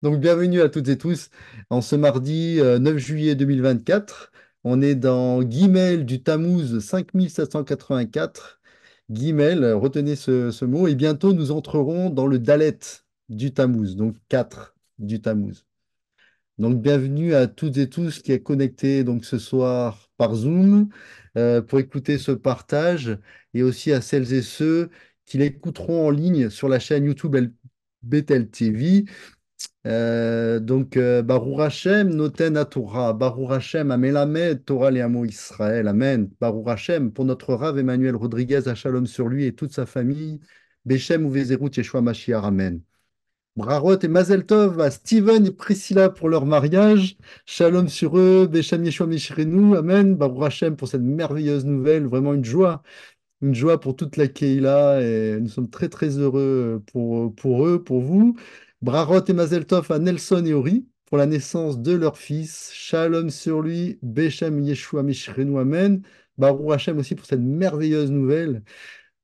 Donc, bienvenue à toutes et tous en ce mardi 9 juillet 2024. On est dans Guimel du Tammuz 5784. Guimel, retenez ce mot. Et bientôt, nous entrerons dans le Dalet du Tammuz, donc 4 du Tammuz. Donc, bienvenue à toutes et tous qui est connectés donc, ce soir par Zoom pour écouter ce partage et aussi à celles et ceux qui l'écouteront en ligne sur la chaîne YouTube Bethel TV. Baruch Hashem, Noten Torah, Baruch Hashem, Amelamed, Torah Leamo Israël, Amen. Baruch Hashem, pour notre Rav Emmanuel Rodriguez, à Shalom sur lui et toute sa famille, Beshem ou Vezerut Yeshua Mashiach, Amen. Brarot et Mazel Tov à Steven et Priscilla pour leur mariage, Shalom sur eux, Beshem Yeshua Mishirenu, Amen. Baruch Hashem pour cette merveilleuse nouvelle, vraiment une joie pour toute la Keïla et nous sommes très très heureux pour eux, pour vous. Brarot et Mazel Tov à Nelson et Ori pour la naissance de leur fils. Shalom sur lui, Beshem Yeshua Mishreinu Amen. Baruch Hashem aussi pour cette merveilleuse nouvelle.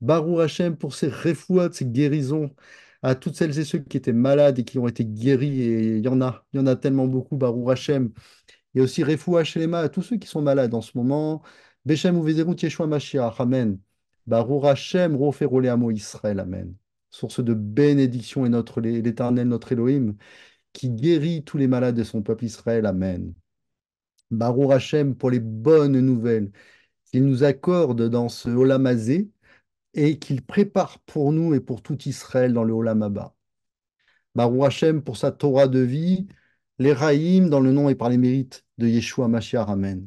Baruch Hashem pour ces refouats, ces guérisons à toutes celles et ceux qui étaient malades et qui ont été guéris. Et il y en a tellement beaucoup, Baruch Hashem. Il y a aussi Refoua Shlema à tous ceux qui sont malades en ce moment. Beshem Uvezerut Yeshua Mashiach, Amen. Baruch Hashem, Rofer Oleamo Israël, Amen. Source de bénédiction est l'Éternel, notre Elohim, qui guérit tous les malades de son peuple Israël, Amen. Baruch Hashem pour les bonnes nouvelles qu'il nous accorde dans ce Olam Hazé et qu'il prépare pour nous et pour tout Israël dans le Olam Haba. Baruch Hashem pour sa Torah de vie, les Raïm dans le nom et par les mérites de Yeshua Mashiach, Amen.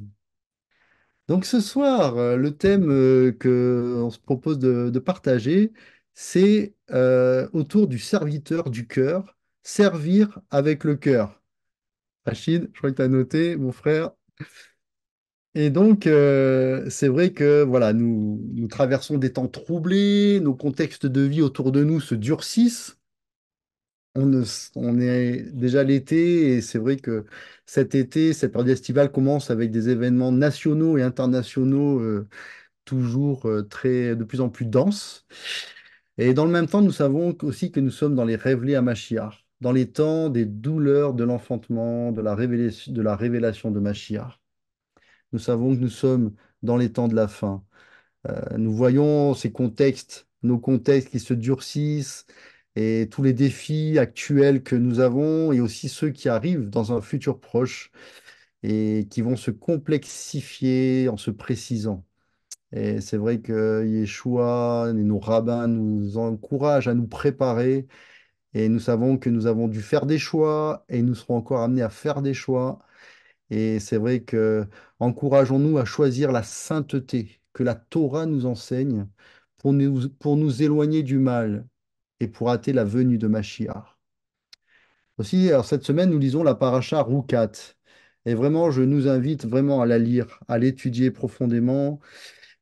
Donc ce soir, le thème que on se propose de partager, c'est autour du serviteur du cœur, servir avec le cœur. Rachid, je crois que tu as noté, mon frère. Et donc, c'est vrai que voilà, nous traversons des temps troublés, nos contextes de vie autour de nous se durcissent. On est déjà l'été et c'est vrai que cet été, cette période estivale commence avec des événements nationaux et internationaux toujours de plus en plus dense. Et dans le même temps, nous savons aussi que nous sommes dans les révélés à Machiar, dans les temps des douleurs de l'enfantement, de la révélation de Machiar. Nous savons que nous sommes dans les temps de la fin. Nous voyons ces contextes, nos contextes qui se durcissent et tous les défis actuels que nous avons et aussi ceux qui arrivent dans un futur proche et qui vont se complexifier en se précisant. Et c'est vrai que Yeshua et nos rabbins nous encouragent à nous préparer et nous savons que nous avons dû faire des choix et nous serons encore amenés à faire des choix. Et c'est vrai que encourageons-nous à choisir la sainteté que la Torah nous enseigne pour nous éloigner du mal et pour hâter la venue de Mashiach. Aussi, alors cette semaine, nous lisons la paracha Rukat. Et vraiment, je nous invite vraiment à la lire, à l'étudier profondément.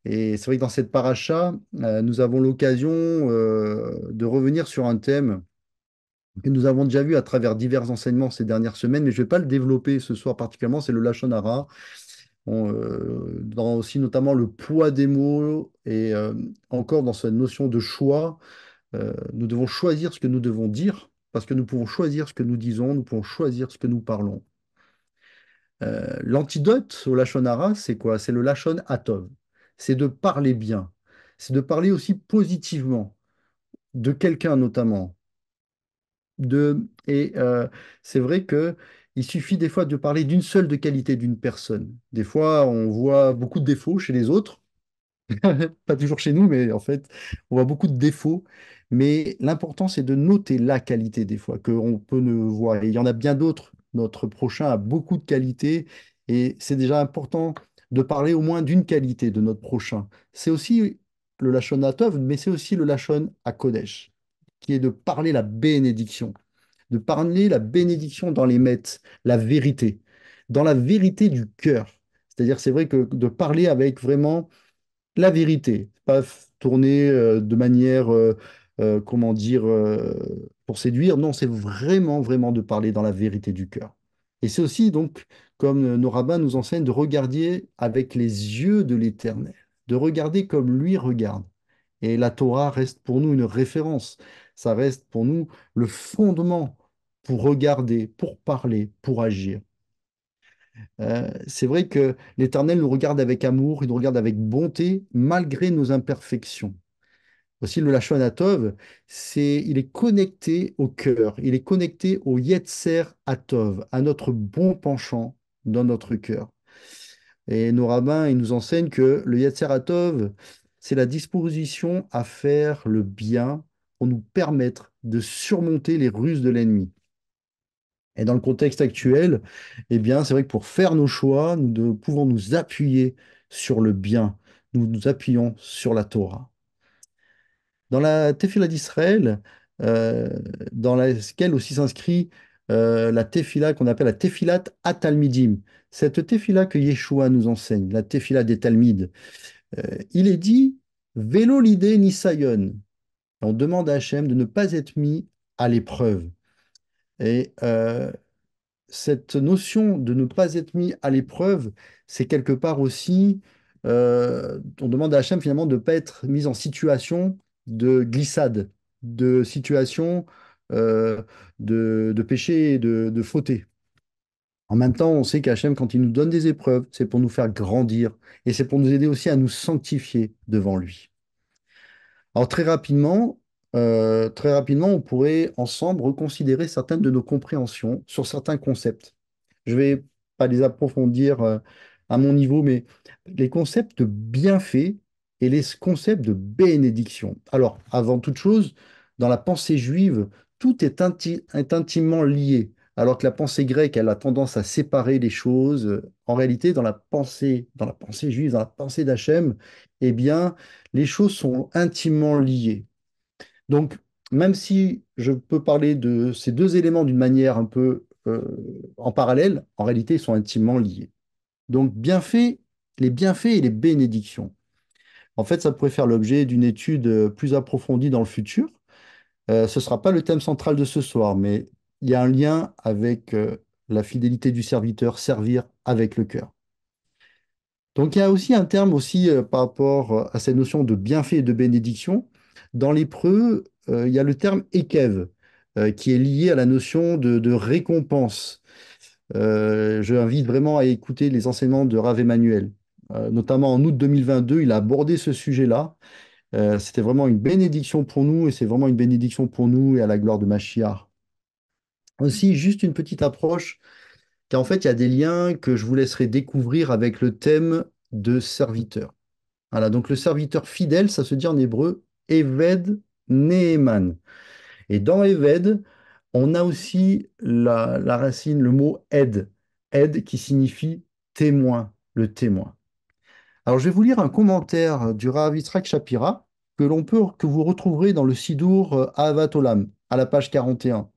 Et c'est vrai que dans cette paracha, nous avons l'occasion de revenir sur un thème que nous avons déjà vu à travers divers enseignements ces dernières semaines, mais je ne vais pas le développer ce soir particulièrement, c'est le Lashon Hara, dans aussi notamment le poids des mots et encore dans cette notion de choix. Nous devons choisir ce que nous devons dire, parce que nous pouvons choisir ce que nous disons, nous pouvons choisir ce que nous parlons. L'antidote au Lashon Hara, c'est quoi? C'est le Lashon Hatov. C'est de parler bien. C'est de parler aussi positivement de quelqu'un notamment. C'est vrai que il suffit des fois de parler d'une seule de qualité d'une personne. Des fois, on voit beaucoup de défauts chez les autres, pas toujours chez nous, mais en fait, on voit beaucoup de défauts. Mais l'important, c'est de noter la qualité des fois qu'on peut ne voir. Et il y en a bien d'autres. Notre prochain a beaucoup de qualités et c'est déjà important de parler au moins d'une qualité de notre prochain. C'est aussi le Lashon Hatov, mais c'est aussi le Lashon HaKodesh, qui est de parler la bénédiction, de parler la bénédiction dans les mets, la vérité, dans la vérité du cœur. C'est-à-dire, c'est vrai que de parler avec vraiment la vérité, pas tourner de manière, comment dire, pour séduire. Non, c'est vraiment, vraiment de parler dans la vérité du cœur. Et c'est aussi, donc, comme nos rabbins nous enseignent, de regarder avec les yeux de l'Éternel, de regarder comme lui regarde. Et la Torah reste pour nous une référence. Ça reste pour nous le fondement pour regarder, pour parler, pour agir. C'est vrai que l'Éternel nous regarde avec amour, il nous regarde avec bonté, malgré nos imperfections. Aussi, le Lachon Atov, il est connecté au cœur, il est connecté au Yetzer Atov, à notre bon penchant dans notre cœur. Et nos rabbins, ils nous enseignent que le Yetzer Atov, c'est la disposition à faire le bien pour nous permettre de surmonter les ruses de l'ennemi. Et dans le contexte actuel, eh bien, c'est vrai que pour faire nos choix, pouvons nous appuyer sur le bien. Nous nous appuyons sur la Torah. Dans la Tefila d'Israël, euh, dans laquelle aussi s'inscrit la Tefila qu'on appelle la Tefilat Atalmidim. Cette Tefila que Yeshua nous enseigne, la Tefila des Talmides, il est dit Vélo l'idée Nisayon. On demande à Hachem de ne pas être mis à l'épreuve. Et cette notion de ne pas être mis à l'épreuve, c'est quelque part aussi, on demande à Hachem finalement de ne pas être mis en situation de glissade, de situation euh, de péché et de fauté. En même temps, on sait qu'Hachem, quand il nous donne des épreuves, c'est pour nous faire grandir et c'est pour nous aider aussi à nous sanctifier devant lui. Alors très rapidement, on pourrait ensemble reconsidérer certaines de nos compréhensions sur certains concepts. Je vais pas les approfondir à mon niveau, mais les concepts de bienfait et les concepts de bénédiction. Alors, avant toute chose, dans la pensée juive, tout est intimement lié, alors que la pensée grecque, elle a tendance à séparer les choses. En réalité, dans la pensée juive, dans la pensée d'Hachem, eh bien, les choses sont intimement liées. Donc, même si je peux parler de ces deux éléments d'une manière un peu en parallèle, en réalité, ils sont intimement liés. Donc, les bienfaits et les bénédictions. En fait, ça pourrait faire l'objet d'une étude plus approfondie dans le futur. Ce ne sera pas le thème central de ce soir, mais il y a un lien avec la fidélité du serviteur, servir avec le cœur. Donc il y a aussi un terme aussi par rapport à cette notion de bienfait et de bénédiction. Dans l'hébreu, il y a le terme ékev, qui est lié à la notion de récompense. Je invite vraiment à écouter les enseignements de Rav Emmanuel. Notamment en août 2022, il a abordé ce sujet-là. C'était vraiment une bénédiction pour nous et c'est vraiment une bénédiction pour nous et à la gloire de Mashiach. Aussi, juste une petite approche, car en fait, il y a des liens que je vous laisserai découvrir avec le thème de serviteur. Voilà, donc le serviteur fidèle, ça se dit en hébreu Eved Neeman. Et dans Eved, on a aussi la racine, le mot Ed. Ed qui signifie témoin, le témoin. Alors je vais vous lire un commentaire du Rav Yitzhak Shapira que vous retrouverez dans le Sidour Ahavat Olam, à la page 41.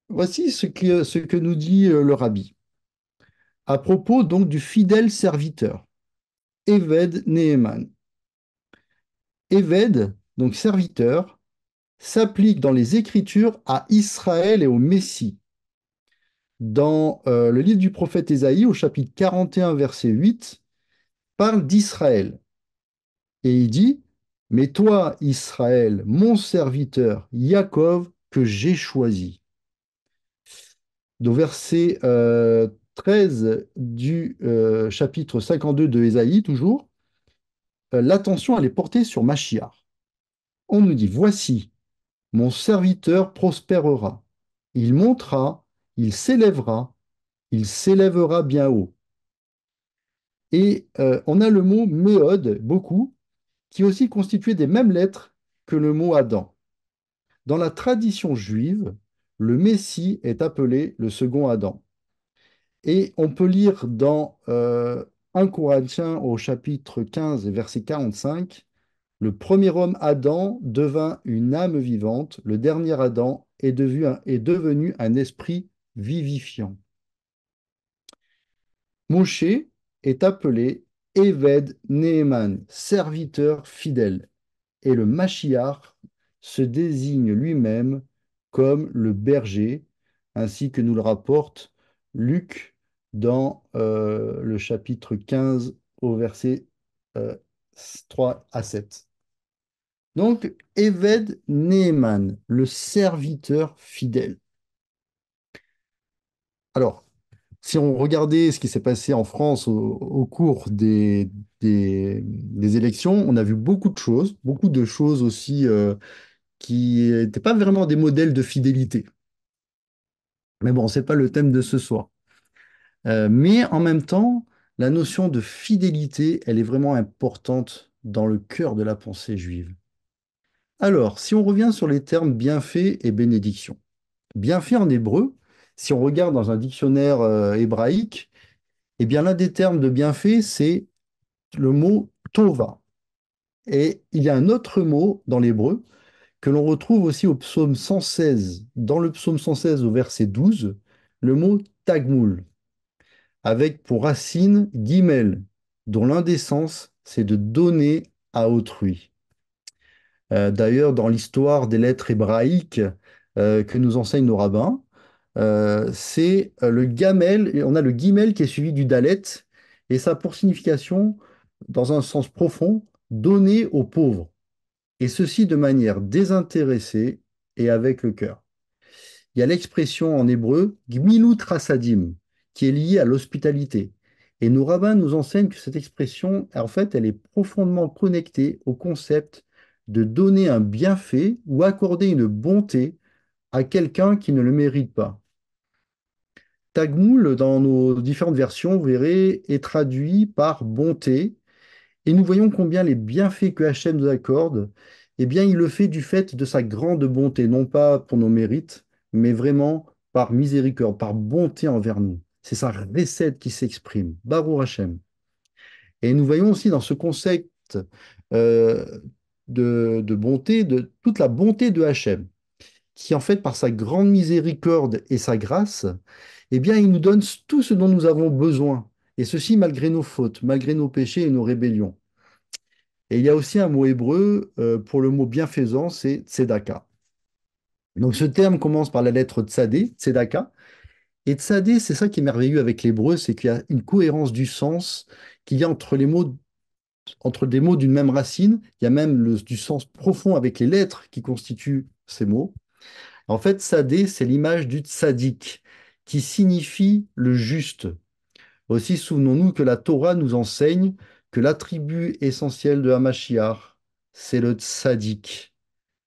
Voici ce que nous dit le Rabbi. À propos donc du fidèle serviteur, Eved Neeman. Eved, donc serviteur, s'applique dans les Écritures à Israël et au Messie. Dans le livre du prophète Ésaïe, au chapitre 41, verset 8, parle d'Israël. Et il dit, mais toi, Israël, mon serviteur, Yaakov, que j'ai choisi. Au verset 13 du chapitre 52 de Ésaïe, toujours, l'attention elle est portée sur Machiar. On nous dit, voici, mon serviteur prospérera. Il montera, il s'élèvera bien haut. Et on a le mot méode, beaucoup, qui est aussi constitué des mêmes lettres que le mot Adam. Dans la tradition juive, le Messie est appelé le second Adam. Et on peut lire dans 1 Corinthiens au chapitre 15, verset 45, le premier homme Adam devint une âme vivante, le dernier Adam est devenu un esprit vivifiant. Moshe est appelé Eved Neeman, serviteur fidèle, et le Mashiach se désigne lui-même comme le berger, ainsi que nous le rapporte Luc dans le chapitre 15 au verset euh, 3 à 7. Donc, Eved Neeman, le serviteur fidèle. Alors, si on regardait ce qui s'est passé en France au cours des élections, on a vu beaucoup de choses aussi qui n'étaient pas vraiment des modèles de fidélité. Mais bon, c'est pas le thème de ce soir. Mais en même temps, la notion de fidélité, elle est vraiment importante dans le cœur de la pensée juive. Alors, si on revient sur les termes bienfait et bénédiction. Bienfait en hébreu, si on regarde dans un dictionnaire hébraïque, eh bien l'un des termes de bienfait, c'est le mot tova. Et il y a un autre mot dans l'hébreu que l'on retrouve aussi au psaume 116. Dans le psaume 116 au verset 12, le mot tagmoul, avec pour racine guimel, dont l'un des sens, c'est de donner à autrui. D'ailleurs, dans l'histoire des lettres hébraïques que nous enseignent nos rabbins, c'est le gamel, et on a le guimel qui est suivi du dalet, et ça a pour signification, dans un sens profond, donner aux pauvres, et ceci de manière désintéressée et avec le cœur. Il y a l'expression en hébreu gmilut rasadim, qui est liée à l'hospitalité. Et nos rabbins nous enseignent que cette expression, en fait, elle est profondément connectée au concept de donner un bienfait ou accorder une bonté à quelqu'un qui ne le mérite pas. Tagmoul, dans nos différentes versions, vous verrez, est traduit par bonté. Et nous voyons combien les bienfaits que Hachem nous accorde, eh bien, il le fait du fait de sa grande bonté, non pas pour nos mérites, mais vraiment par miséricorde, par bonté envers nous. C'est sa recette qui s'exprime. Baruch Hachem. Et nous voyons aussi dans ce concept euh, de bonté, de toute la bonté de Hachem, qui en fait, par sa grande miséricorde et sa grâce, eh bien, il nous donne tout ce dont nous avons besoin. Et ceci malgré nos fautes, malgré nos péchés et nos rébellions. Et il y a aussi un mot hébreu pour le mot bienfaisant, c'est tzedaka. Donc ce terme commence par la lettre tzadé, tzedaka. Et tzadé, c'est ça qui est merveilleux avec l'hébreu, c'est qu'il y a une cohérence du sens qu'il y a entre les mots, entre des mots d'une même racine. Il y a même du sens profond avec les lettres qui constituent ces mots. En fait, tzadé, c'est l'image du tzaddik, qui signifie le juste. Aussi, souvenons-nous que la Torah nous enseigne que l'attribut essentiel de Hamashiach, c'est le tzaddik,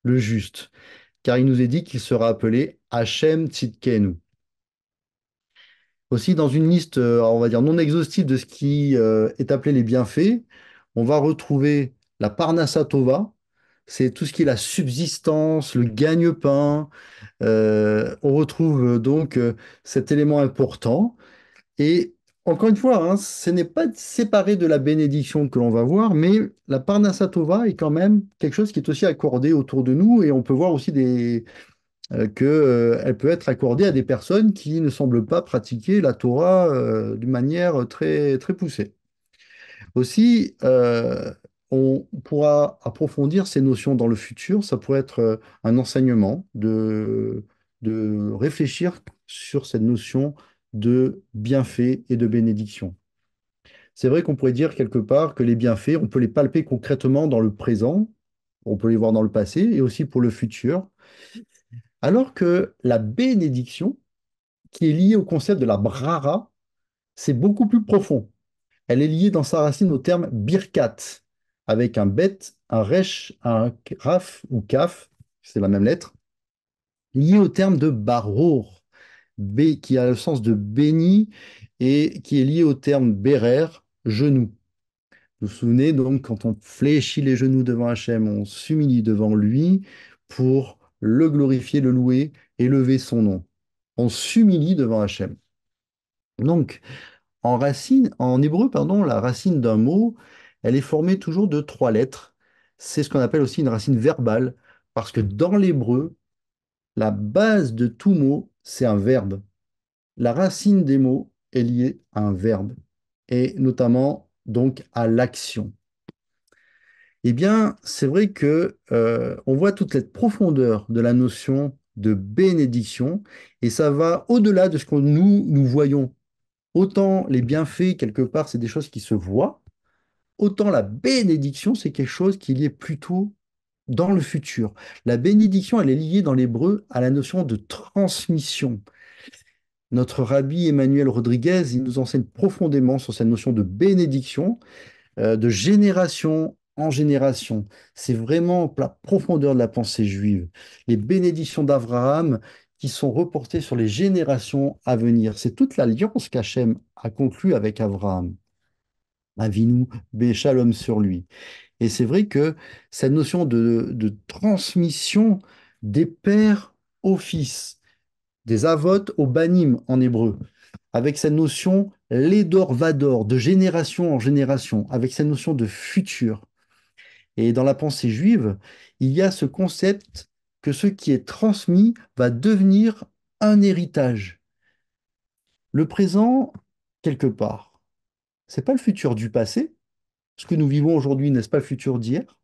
le juste, car il nous est dit qu'il sera appelé Hachem Tzidkenu. Aussi, dans une liste, on va dire, non exhaustive de ce qui est appelé les bienfaits, on va retrouver la Parnassa Tova, c'est tout ce qui est la subsistance, le gagne-pain. On retrouve donc cet élément important. Et encore une fois, hein, ce n'est pas séparé de la bénédiction que l'on va voir, mais la Parnassatova est quand même quelque chose qui est aussi accordé autour de nous et on peut voir aussi qu'elle peut être accordée à des personnes qui ne semblent pas pratiquer la Torah d'une manière très, très poussée. Aussi, on pourra approfondir ces notions dans le futur. Ça pourrait être un enseignement de réfléchir sur cette notion de bienfait et de bénédiction. C'est vrai qu'on pourrait dire quelque part que les bienfaits, on peut les palper concrètement dans le présent, on peut les voir dans le passé et aussi pour le futur, alors que la bénédiction, qui est liée au concept de la brara, c'est beaucoup plus profond. Elle est liée dans sa racine au terme birkat, avec un bet, un resh, un raf ou kaf, c'est la même lettre, lié au terme de barour, qui a le sens de béni et qui est lié au terme berer, genou. Vous vous souvenez donc, quand on fléchit les genoux devant Hachem, on s'humilie devant lui pour le glorifier, le louer, élever son nom. On s'humilie devant Hachem. Donc, en hébreu, pardon, la racine d'un mot, elle est formée toujours de trois lettres. C'est ce qu'on appelle aussi une racine verbale, parce que dans l'hébreu, la base de tout mot, c'est un verbe. La racine des mots est liée à un verbe, et notamment donc à l'action. Eh bien, c'est vrai que on voit toute cette profondeur de la notion de bénédiction, et ça va au-delà de ce que nous voyons. Autant les bienfaits, quelque part, c'est des choses qui se voient, autant la bénédiction, c'est quelque chose qui est lié plutôt dans le futur. La bénédiction, elle est liée dans l'hébreu à la notion de transmission. Notre rabbi Emmanuel Rodriguez, il nous enseigne profondément sur cette notion de bénédiction, de génération en génération. C'est vraiment la profondeur de la pensée juive. Les bénédictions d'Abraham qui sont reportées sur les générations à venir. C'est toute l'alliance qu'Hachem a conclue avec Abraham. Avinu, Shalom sur lui. Et c'est vrai que cette notion de transmission des pères aux fils, des avot au banim en hébreu, avec cette notion l'édor vador, de génération en génération, avec cette notion de futur. Et dans la pensée juive, il y a ce concept que ce qui est transmis va devenir un héritage. Le présent, quelque part, c'est pas le futur du passé. Ce que nous vivons aujourd'hui n'est-ce pas le futur d'hier?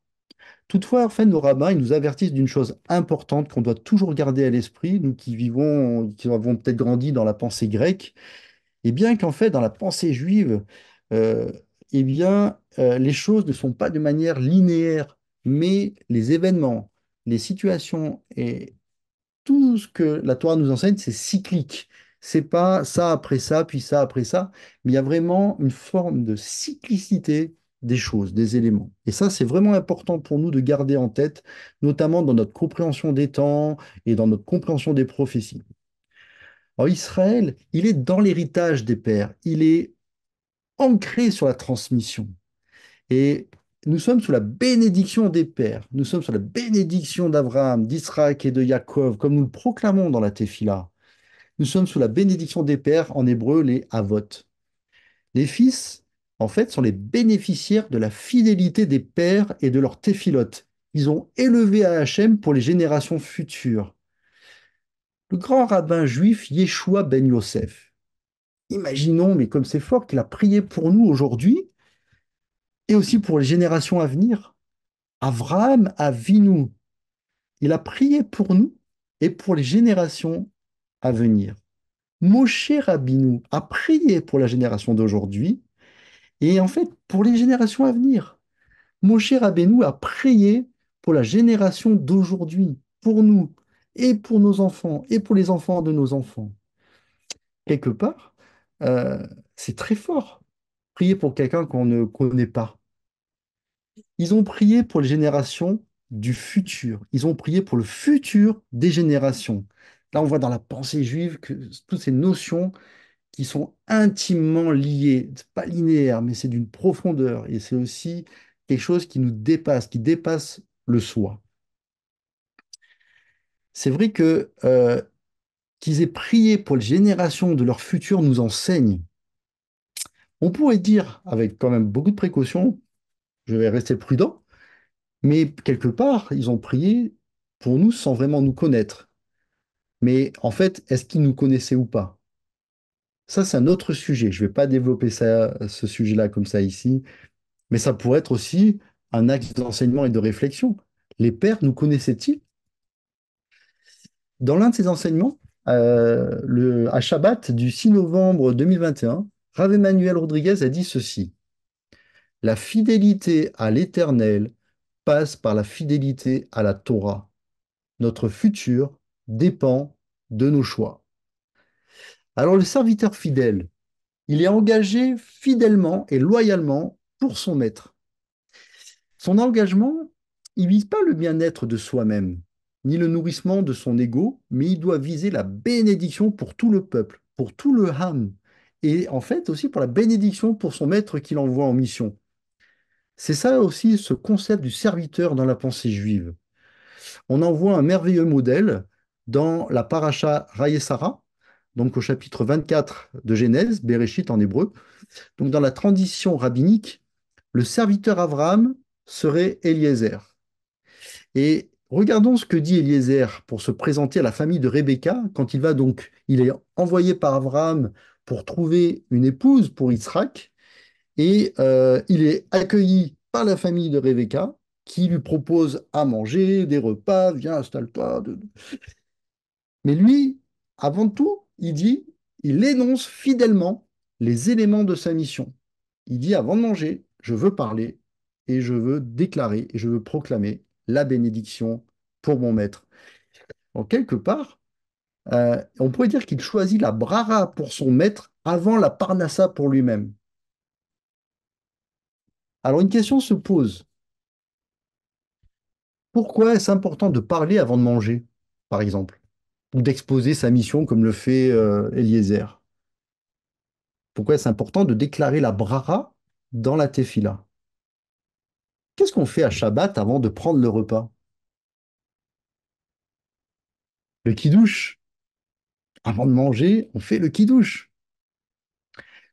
Toutefois, en fait, nos rabbins, ils nous avertissent d'une chose importante qu'on doit toujours garder à l'esprit, nous qui vivons, qui avons peut-être grandi dans la pensée grecque, et bien qu'en fait, dans la pensée juive, euh, les choses ne sont pas de manière linéaire, mais les événements, les situations et tout ce que la Torah nous enseigne, c'est cyclique. C'est pas ça après ça, puis ça après ça, mais il y a vraiment une forme de cyclicité des choses, des éléments. Et ça, c'est vraiment important pour nous de garder en tête, notamment dans notre compréhension des temps et dans notre compréhension des prophéties. Alors, Israël, il est dans l'héritage des pères, il est ancré sur la transmission. Et nous sommes sous la bénédiction des pères, nous sommes sous la bénédiction d'Abraham, d'Isaac et de Jacob, comme nous le proclamons dans la Tefila. Nous sommes sous la bénédiction des pères, en hébreu les Avot. Les fils, en fait, sont les bénéficiaires de la fidélité des pères et de leur Tefilot. Ils ont élevé à Hachem pour les générations futures. Le grand rabbin juif Yeshua ben Yosef. Imaginons, mais comme c'est fort, qu'il a prié pour nous aujourd'hui et aussi pour les générations à venir. Avraham Avinu, il a prié pour nous et pour les générations à venir. Moshe Rabbeinu a prié pour la génération d'aujourd'hui et en fait pour les générations à venir. Moshe Rabbeinu a prié pour la génération d'aujourd'hui, pour nous et pour nos enfants et pour les enfants de nos enfants. Quelque part, c'est très fort. Prier pour quelqu'un qu'on ne connaît pas. Ils ont prié pour les générations du futur. Ils ont prié pour le futur des générations. Là, on voit dans la pensée juive que toutes ces notions qui sont intimement liées, c'est pas linéaire, mais c'est d'une profondeur. Et c'est aussi quelque chose qui nous dépasse, qui dépasse le soi. C'est vrai que qu'ils aient prié pour les générations de leur futur nous enseigne. On pourrait dire, avec quand même beaucoup de précautions, je vais rester prudent, mais quelque part, ils ont prié pour nous sans vraiment nous connaître. Mais en fait, est-ce qu'ils nous connaissaient ou pas? Ça, c'est un autre sujet. Je ne vais pas développer ça, ce sujet-là comme ça ici, mais ça pourrait être aussi un axe d'enseignement et de réflexion. Les pères nous connaissaient-ils? Dans l'un de ces enseignements, à Shabbat du 6 novembre 2021, Rav Emmanuel Rodriguez a dit ceci. La fidélité à l'Éternel passe par la fidélité à la Torah. Notre futur dépend de nos choix. Alors le serviteur fidèle, il est engagé fidèlement et loyalement pour son maître. Son engagement, il vise pas le bien-être de soi-même, ni le nourrissement de son ego, mais il doit viser la bénédiction pour tout le peuple, pour tout le Ham, et en fait aussi pour la bénédiction pour son maître qu'il envoie en mission. C'est ça aussi ce concept du serviteur dans la pensée juive. On en voit un merveilleux modèle dans la paracha Sarah, donc au chapitre 24 de Genèse, Bereshit en hébreu. Donc dans la tradition rabbinique, le serviteur Abraham serait Eliezer. Et regardons ce que dit Eliezer pour se présenter à la famille de Rebecca quand il va donc, il est envoyé par Abraham pour trouver une épouse pour Yitzhak et il est accueilli par la famille de Rebecca qui lui propose à manger, des repas, viens, installe-toi. Mais lui, avant tout, il énonce fidèlement les éléments de sa mission. Il dit, avant de manger, je veux parler et je veux déclarer et je veux proclamer. la bénédiction pour mon maître. En quelque part, on pourrait dire qu'il choisit la brara pour son maître avant la parnassa pour lui-même. Alors une question se pose. Pourquoi est-ce important de parler avant de manger, par exemple, ou d'exposer sa mission comme le fait Eliezer? Pourquoi est-ce important de déclarer la brara dans la tefila? Qu'est-ce qu'on fait à Shabbat avant de prendre le repas? Le kiddush. Avant de manger, on fait le kiddush.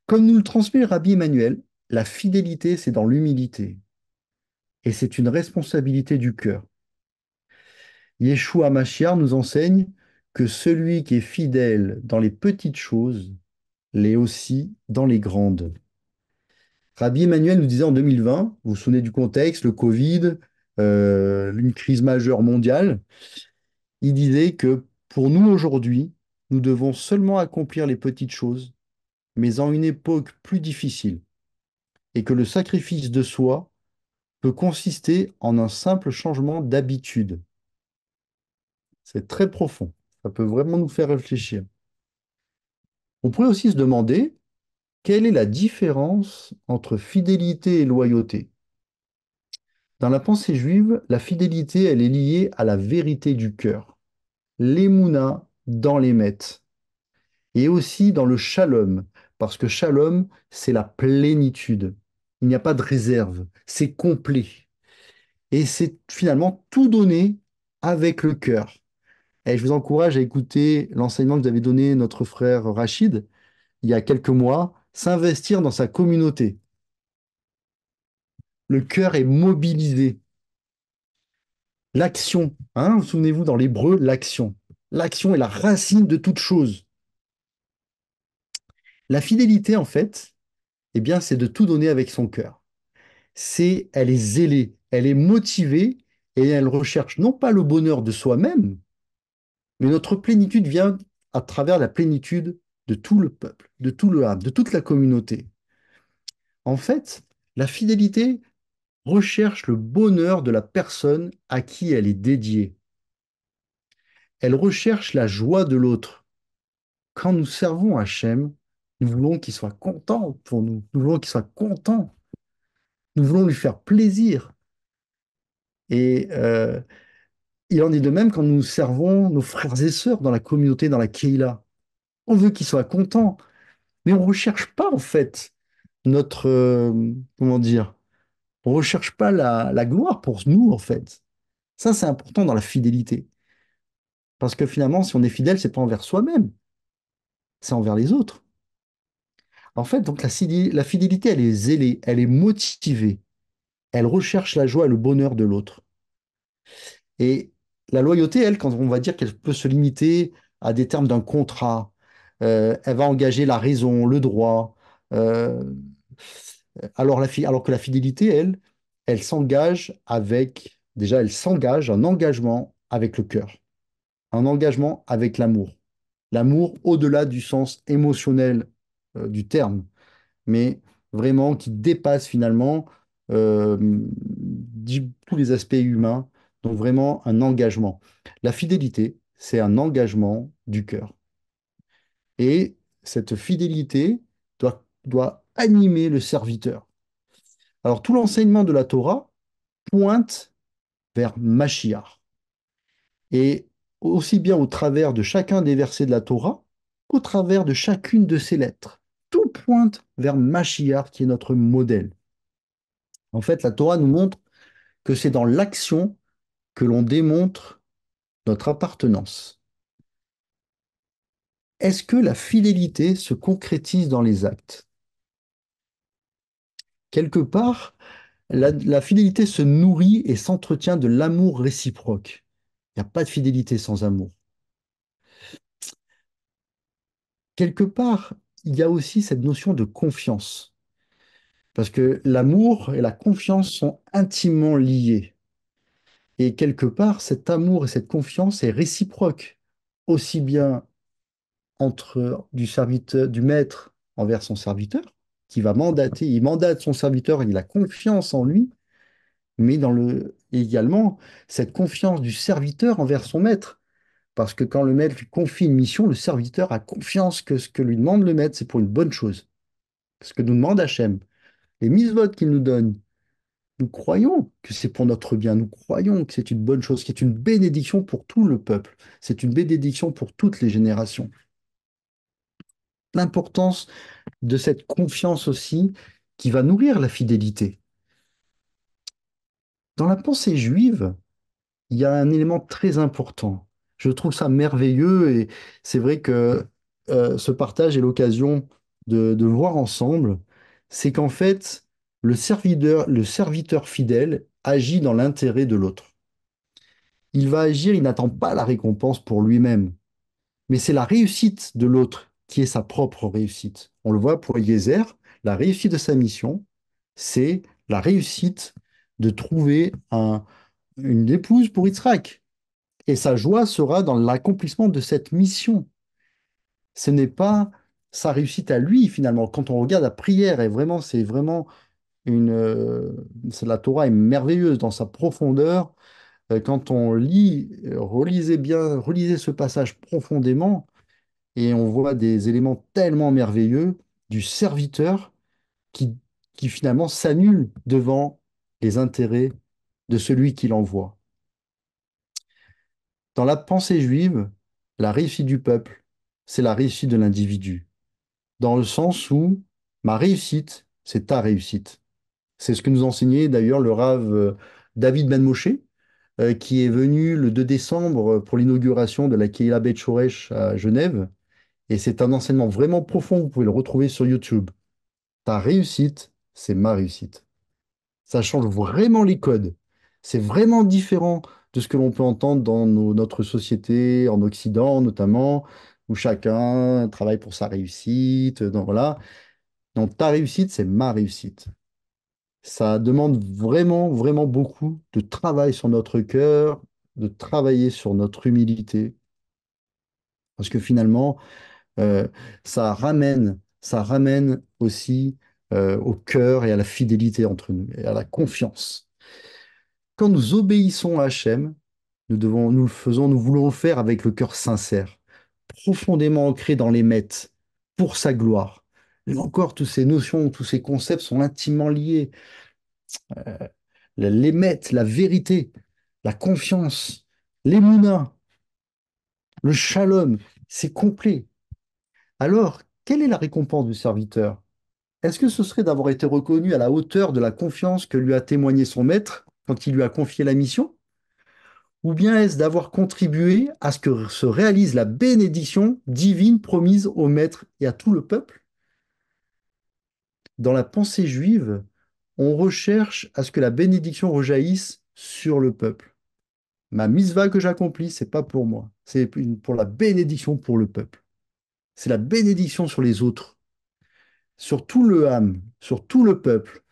Comme nous le transmet Rabbi Emmanuel, la fidélité, c'est dans l'humilité. Et c'est une responsabilité du cœur. Yeshua Mashiach nous enseigne que celui qui est fidèle dans les petites choses l'est aussi dans les grandes. Rabbi Emmanuel nous disait en 2020, vous vous souvenez du contexte, le Covid, une crise majeure mondiale, il disait que pour nous aujourd'hui, nous devons seulement accomplir les petites choses, mais en une époque plus difficile, et que le sacrifice de soi peut consister en un simple changement d'habitude. C'est très profond. Ça peut vraiment nous faire réfléchir. On pourrait aussi se demander quelle est la différence entre fidélité et loyauté. Dans la pensée juive, la fidélité, elle est liée à la vérité du cœur, l'émouna dans l'émet, et aussi dans le shalom, parce que shalom, c'est la plénitude. Il n'y a pas de réserve, c'est complet. Et c'est finalement tout donné avec le cœur. Et je vous encourage à écouter l'enseignement que vous avez donné notre frère Rachid il y a quelques mois, s'investir dans sa communauté. Le cœur est mobilisé. L'action, hein, vous souvenez-vous dans l'hébreu, l'action. L'action est la racine de toute chose. La fidélité, en fait, eh bien, c'est de tout donner avec son cœur. Elle est zélée, elle est motivée et elle recherche non pas le bonheur de soi-même, mais notre plénitude vient à travers la plénitude de tout le peuple, de tout le âme, de toute la communauté. En fait, la fidélité recherche le bonheur de la personne à qui elle est dédiée. Elle recherche la joie de l'autre. Quand nous servons Hachem, nous voulons qu'il soit content pour nous. Nous voulons qu'il soit content. Nous voulons lui faire plaisir. Et il en est de même quand nous servons nos frères et sœurs dans la communauté, dans la Keïla. On veut qu'ils soient contents, mais on ne recherche pas en fait notre, comment dire, on ne recherche pas la gloire pour nous en fait. Ça, c'est important dans la fidélité. Parce que finalement, si on est fidèle, c'est pas envers soi-même, c'est envers les autres. En fait, donc la fidélité, elle est zélée, elle est motivée, elle recherche la joie et le bonheur de l'autre. Et la loyauté, elle, quand on va dire qu'elle peut se limiter à des termes d'un contrat, elle va engager la raison, le droit, euh, alors que la fidélité, elle, elle s'engage avec, déjà, elle s'engage, un engagement avec le cœur, un engagement avec l'amour. L'amour au-delà du sens émotionnel du terme, mais vraiment qui dépasse finalement tous les aspects humains, donc vraiment un engagement. La fidélité, c'est un engagement du cœur. Et cette fidélité doit animer le serviteur. Alors tout l'enseignement de la Torah pointe vers Mashiach. Et aussi bien au travers de chacun des versets de la Torah qu'au travers de chacune de ses lettres. Tout pointe vers Mashiach qui est notre modèle. En fait, la Torah nous montre que c'est dans l'action que l'on démontre notre appartenance. Est-ce que la fidélité se concrétise dans les actes? Quelque part, la fidélité se nourrit et s'entretient de l'amour réciproque. Il n'y a pas de fidélité sans amour. Quelque part, il y a aussi cette notion de confiance, parce que l'amour et la confiance sont intimement liés. Et quelque part, cet amour et cette confiance est réciproque, aussi bien entre du serviteur, du maître envers son serviteur, qui va mandater, il mandate son serviteur, il a confiance en lui, mais également cette confiance du serviteur envers son maître. Parce que quand le maître lui confie une mission, le serviteur a confiance que ce que lui demande le maître, c'est pour une bonne chose. Ce que nous demande Hachem. Les mises-votes qu'il nous donne, nous croyons que c'est pour notre bien. Nous croyons que c'est une bonne chose, qui est une bénédiction pour tout le peuple. C'est une bénédiction pour toutes les générations. L'importance de cette confiance aussi qui va nourrir la fidélité. Dans la pensée juive, il y a un élément très important. Je trouve ça merveilleux et c'est vrai que ce partage est l'occasion de voir ensemble. C'est qu'en fait, le serviteur fidèle agit dans l'intérêt de l'autre. Il va agir, il n'attend pas la récompense pour lui-même, mais c'est la réussite de l'autre qui est sa propre réussite. On le voit pour Eliezer, la réussite de sa mission, c'est la réussite de trouver une épouse pour Yitzhak. Et sa joie sera dans l'accomplissement de cette mission. Ce n'est pas sa réussite à lui, finalement. Quand on regarde la prière, et vraiment, c'est vraiment la Torah est merveilleuse dans sa profondeur. Quand on lit, relisez ce passage profondément, et on voit des éléments tellement merveilleux du serviteur qui, qui finalement s'annule devant les intérêts de celui qui l'envoie. Dans la pensée juive, la réussite du peuple, c'est la réussite de l'individu, dans le sens où ma réussite, c'est ta réussite. C'est ce que nous enseignait d'ailleurs le Rav David Ben Moshe, qui est venu le 2 décembre pour l'inauguration de la Kehila Beth Shoresh à Genève. Et c'est un enseignement vraiment profond, vous pouvez le retrouver sur YouTube. Ta réussite, c'est ma réussite. Ça change vraiment les codes. C'est vraiment différent de ce que l'on peut entendre dans notre société, en Occident notamment, où chacun travaille pour sa réussite. Donc voilà. Donc ta réussite, c'est ma réussite. Ça demande vraiment, vraiment beaucoup de travail sur notre cœur, de travailler sur notre humilité, parce que finalement, euh, ça ramène aussi au cœur et à la fidélité entre nous, et à la confiance. Quand nous obéissons à Hachem, nous le faisons, nous voulons le faire avec le cœur sincère, profondément ancré dans les mètes, pour sa gloire. Là encore, toutes ces notions, tous ces concepts sont intimement liés. Les mètes, la vérité, la confiance, l'émouna, le shalom, c'est complet. Alors, quelle est la récompense du serviteur? Est-ce que ce serait d'avoir été reconnu à la hauteur de la confiance que lui a témoigné son maître quand il lui a confié la mission? Ou bien est-ce d'avoir contribué à ce que se réalise la bénédiction divine promise au maître et à tout le peuple? Dans la pensée juive, on recherche à ce que la bénédiction rejaillisse sur le peuple. Ma mitzvah que j'accomplis, c'est pas pour moi, c'est pour la bénédiction pour le peuple. C'est la bénédiction sur les autres, sur tout le âme, sur tout le peuple.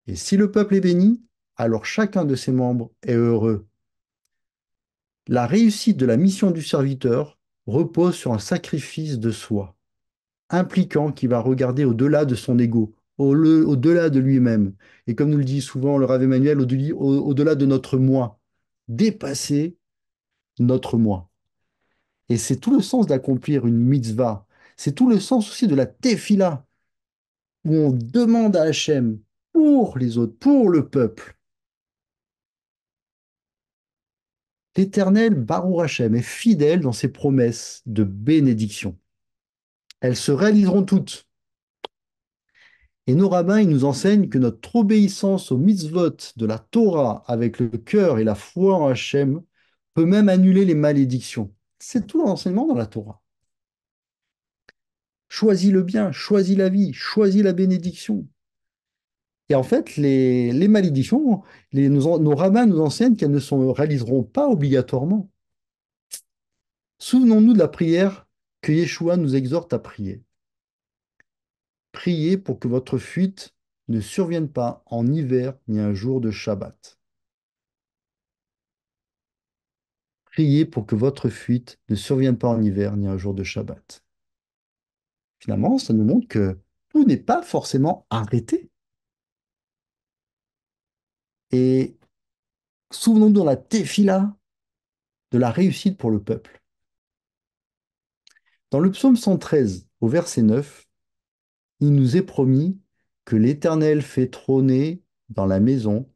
Et si le peuple est béni, alors chacun de ses membres est heureux. La réussite de la mission du serviteur repose sur un sacrifice de soi, impliquant qu'il va regarder au-delà de son ego, au-delà de lui-même. Et comme nous le dit souvent le Rav Emmanuel, au-delà de notre moi, dépasser notre moi. Et c'est tout le sens d'accomplir une mitzvah. C'est tout le sens aussi de la tefila, où on demande à Hachem pour les autres, pour le peuple. L'Éternel, Baruch Hachem, est fidèle dans ses promesses de bénédiction. Elles se réaliseront toutes. Et nos rabbins, ils nous enseignent que notre obéissance aux mitzvot de la Torah avec le cœur et la foi en Hachem peut même annuler les malédictions. C'est tout l'enseignement dans la Torah. Choisis le bien, choisis la vie, choisis la bénédiction. Et en fait, les malédictions, nos rabbins nous enseignent qu'elles ne se réaliseront pas obligatoirement. Souvenons-nous de la prière que Yeshua nous exhorte à prier. Priez pour que votre fuite ne survienne pas en hiver ni un jour de Shabbat. Priez pour que votre fuite ne survienne pas en hiver ni un jour de Shabbat. Finalement, ça nous montre que tout n'est pas forcément arrêté. Et souvenons-nous dans la Tefila de la réussite pour le peuple. Dans le psaume 113, au verset 9, il nous est promis que l'Éternel fait trôner dans la maison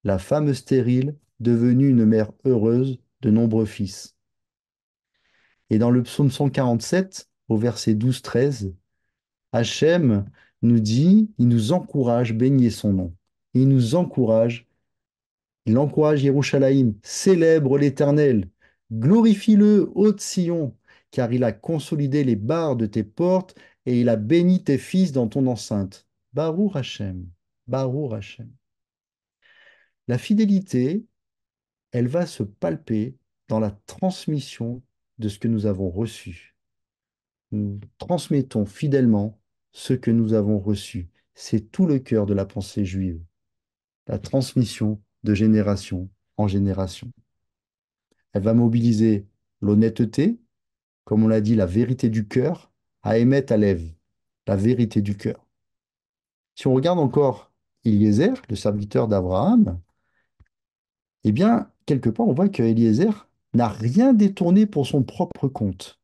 la femme stérile devenue une mère heureuse de nombreux fils. Et dans le psaume 147, au verset 12-13, Hachem nous dit, il nous encourage, bénir son nom. Il nous encourage, il encourage Yerushalayim, célèbre l'Éternel, glorifie-le, haute Sion, car il a consolidé les barres de tes portes et il a béni tes fils dans ton enceinte. Baruch Hachem, Baruch Hachem. La fidélité, elle va se palper dans la transmission de ce que nous avons reçu. Nous transmettons fidèlement ce que nous avons reçu. C'est tout le cœur de la pensée juive, la transmission de génération en génération. Elle va mobiliser l'honnêteté, comme on l'a dit, la vérité du cœur, à émettre à lèvres, la vérité du cœur. Si on regarde encore Eliezer, le serviteur d'Abraham, eh bien, quelque part, on voit que Eliezer n'a rien détourné pour son propre compte,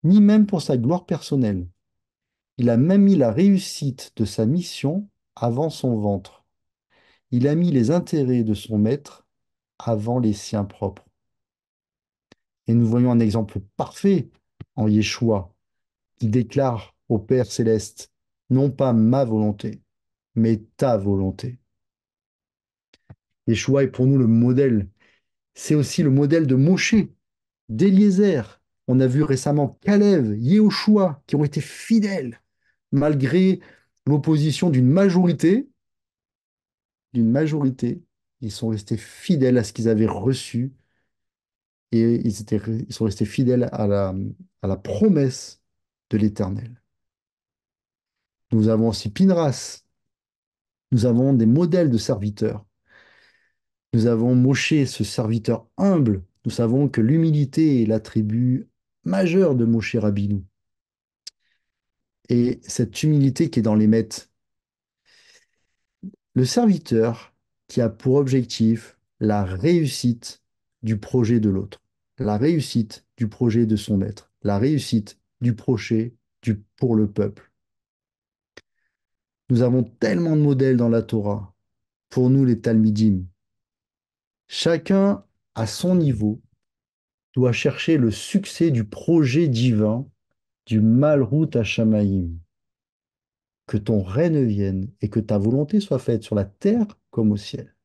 ni même pour sa gloire personnelle. Il a même mis la réussite de sa mission avant son ventre. Il a mis les intérêts de son maître avant les siens propres. Et nous voyons un exemple parfait en Yeshua, qui déclare au Père céleste, non pas ma volonté, mais ta volonté. Yeshua est pour nous le modèle. C'est aussi le modèle de Moshe, d'Éliézer. On a vu récemment Caleb, Yehoshua, qui ont été fidèles malgré l'opposition d'une majorité, ils sont restés fidèles à ce qu'ils avaient reçu et ils sont restés fidèles à la promesse de l'Éternel. Nous avons aussi Pinras, nous avons des modèles de serviteurs. Nous avons Moshe, ce serviteur humble. Nous savons que l'humilité est l'attribut majeur de Moshe Rabbeinu. Et cette humilité qui est dans les maîtres, le serviteur qui a pour objectif la réussite du projet de l'autre, la réussite du projet de son maître, la réussite du projet pour le peuple. Nous avons tellement de modèles dans la Torah, pour nous les Talmidim. Chacun, à son niveau, doit chercher le succès du projet divin du Malrout Hashamaïm. Que ton règne vienne et que ta volonté soit faite sur la terre comme au ciel.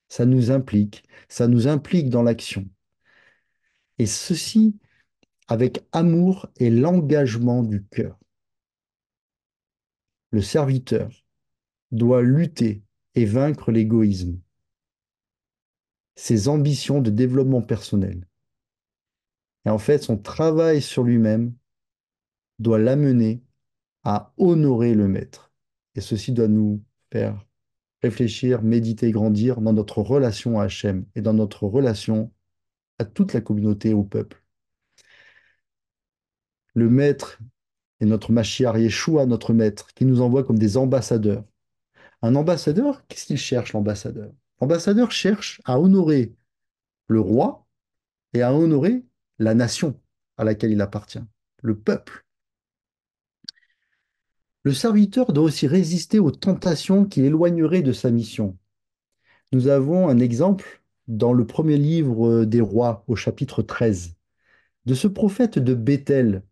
Ça nous implique dans l'action. Et ceci avec amour et l'engagement du cœur. Le serviteur doit lutter et vaincre l'égoïsme, ses ambitions de développement personnel. Et en fait, son travail sur lui-même doit l'amener à honorer le maître. Et ceci doit nous faire réfléchir, méditer, grandir dans notre relation à Hachem et dans notre relation à toute la communauté, au peuple. Le maître est notre Mashiach Yeshua, notre maître, qui nous envoie comme des ambassadeurs. Un ambassadeur, qu'est-ce qu'il cherche, l'ambassadeur? L'ambassadeur cherche à honorer le roi et à honorer la nation à laquelle il appartient, le peuple. Le serviteur doit aussi résister aux tentations qui l'éloigneraient de sa mission. Nous avons un exemple dans le premier livre des rois, au chapitre 13, de ce prophète de Béthel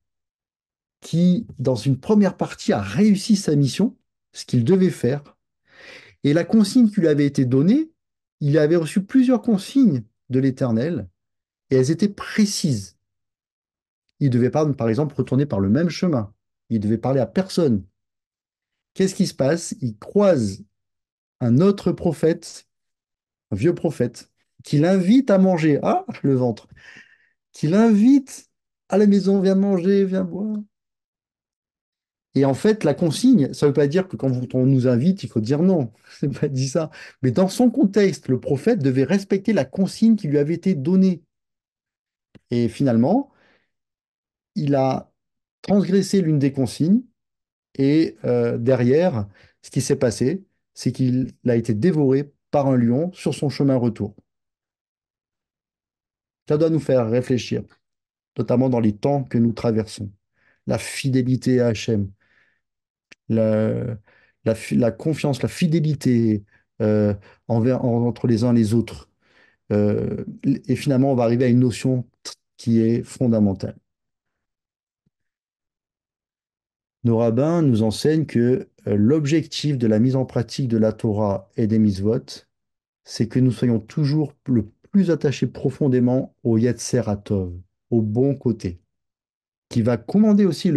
qui, dans une première partie, a réussi sa mission, ce qu'il devait faire, et la consigne qui lui avait été donnée, il avait reçu plusieurs consignes de l'Éternel, et elles étaient précises. Il devait pas, par exemple, retourner par le même chemin. Il devait parler à personne. Qu'est-ce qui se passe? Il croise un autre prophète, un vieux prophète, qui l'invite à manger. Ah, le ventre. Qui l'invite à la maison, viens manger, viens boire. Et en fait, la consigne, ça ne veut pas dire que quand on nous invite, il faut dire non. C'est pas dit ça. Mais dans son contexte, le prophète devait respecter la consigne qui lui avait été donnée. Et finalement, il a transgressé l'une des consignes. Et derrière, ce qui s'est passé, c'est qu'il a été dévoré par un lion sur son chemin retour. Ça doit nous faire réfléchir, notamment dans les temps que nous traversons. La fidélité à Hachem, la, la confiance, la fidélité entre les uns et les autres. Et finalement, on va arriver à une notion qui est fondamentale. Nos rabbins nous enseignent que l'objectif de la mise en pratique de la Torah et des mitzvot, c'est que nous soyons toujours le plus attachés profondément au Yetzer HaTov, au bon côté, qui va commander aussi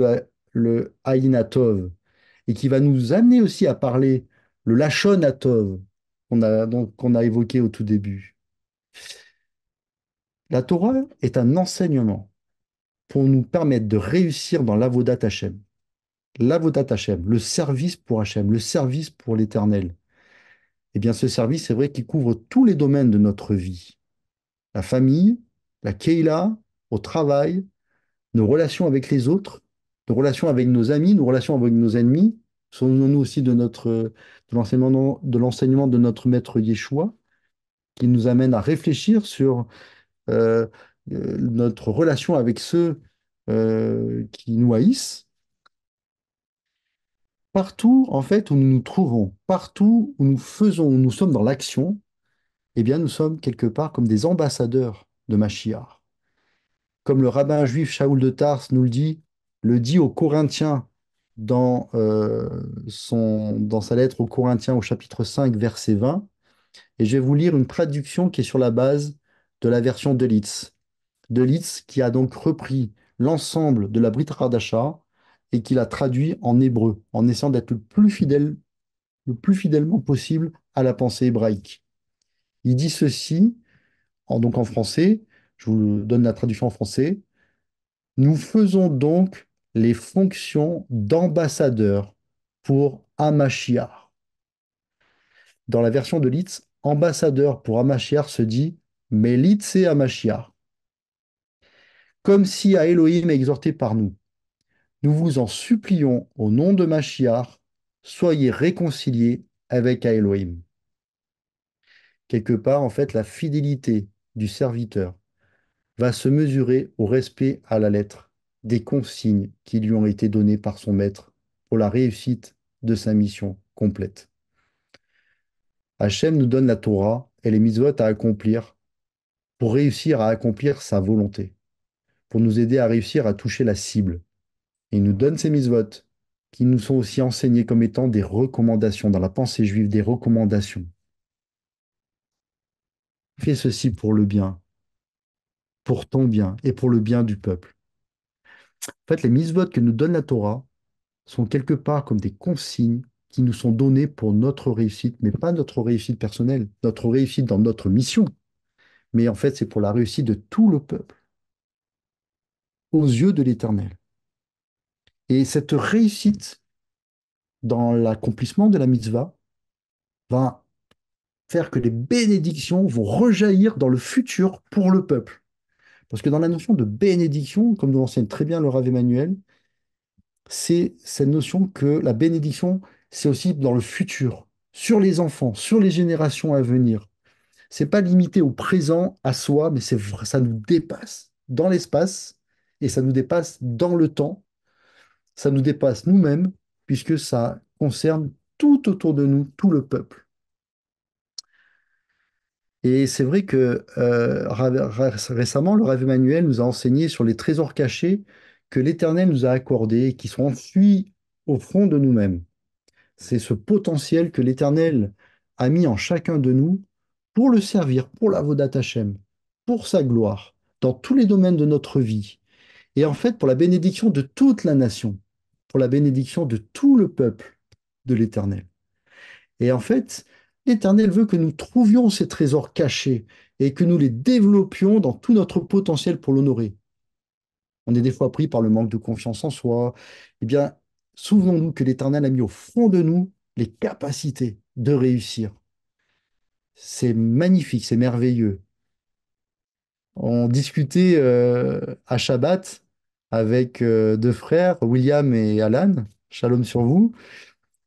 le Ayin HaTov, et qui va nous amener aussi à parler le Lashon HaTov qu'on a évoqué au tout début. La Torah est un enseignement pour nous permettre de réussir dans l'Avodat Hashem. L'Avodat Hashem, le service pour Hashem, le service pour l'Éternel. Eh bien, ce service, c'est vrai qu'il couvre tous les domaines de notre vie. La famille, la Keila, au travail, nos relations avec les autres, nos relations avec nos amis, nos relations avec nos ennemis. Souvenons-nous aussi de l'enseignement de notre maître Yeshua, qui nous amène à réfléchir sur euh, notre relation avec ceux qui nous haïssent. Partout, en fait, où nous nous trouvons, partout où nous faisons, où nous sommes dans l'action, eh bien, nous sommes quelque part comme des ambassadeurs de Mashiach. Comme le rabbin juif Shaoul de Tars nous le dit aux Corinthiens dans sa lettre aux Corinthiens au chapitre 5, verset 20. Et je vais vous lire une traduction qui est sur la base de la version de Litz. De Litz qui a donc repris l'ensemble de la Brit Hadasha et qui l'a traduit en hébreu, en essayant d'être le plus fidèlement possible à la pensée hébraïque. Il dit ceci, donc en français, je vous donne la traduction en français. Nous faisons donc les fonctions d'ambassadeurs pour Hamashiach. Dans la version de Litz, ambassadeur pour Hamashiach se dit Melitze Hamashiach. Comme si à Elohim exhorté par nous. Nous vous en supplions au nom de Mashiach, soyez réconciliés avec Elohim. Quelque part, en fait, la fidélité du serviteur va se mesurer au respect à la lettre des consignes qui lui ont été données par son maître pour la réussite de sa mission complète. Hachem nous donne la Torah et les mitzvot à accomplir pour réussir à accomplir sa volonté, pour nous aider à réussir à toucher la cible. Et il nous donne ces mitzvot qui nous sont aussi enseignés comme étant des recommandations dans la pensée juive, des recommandations. Fais ceci pour le bien, pour ton bien et pour le bien du peuple. En fait, les mitzvot que nous donne la Torah sont quelque part comme des consignes qui nous sont données pour notre réussite, mais pas notre réussite personnelle, notre réussite dans notre mission, mais en fait, c'est pour la réussite de tout le peuple, aux yeux de l'Éternel. Et cette réussite dans l'accomplissement de la mitzvah va faire que les bénédictions vont rejaillir dans le futur pour le peuple. Parce que dans la notion de bénédiction, comme nous l'enseigne très bien le Rav Emmanuel, c'est cette notion que la bénédiction, c'est aussi dans le futur, sur les enfants, sur les générations à venir. C'est pas limité au présent, à soi, mais ça nous dépasse dans l'espace et ça nous dépasse dans le temps, ça nous dépasse nous-mêmes, puisque ça concerne tout autour de nous, tout le peuple. Et c'est vrai que récemment, le Rav Emmanuel nous a enseigné sur les trésors cachés que l'Éternel nous a accordés et qui sont enfuis au fond de nous-mêmes. C'est ce potentiel que l'Éternel a mis en chacun de nous pour le servir, pour la Vodat Hashem, pour sa gloire, dans tous les domaines de notre vie. Et en fait, pour la bénédiction de toute la nation, pour la bénédiction de tout le peuple de l'Éternel. Et en fait, l'Éternel veut que nous trouvions ces trésors cachés et que nous les développions dans tout notre potentiel pour l'honorer. On est des fois pris par le manque de confiance en soi. Eh bien, souvenons-nous que l'Éternel a mis au fond de nous les capacités de réussir. C'est magnifique, c'est merveilleux. On discutait à Shabbat avec deux frères, William et Alan, shalom sur vous.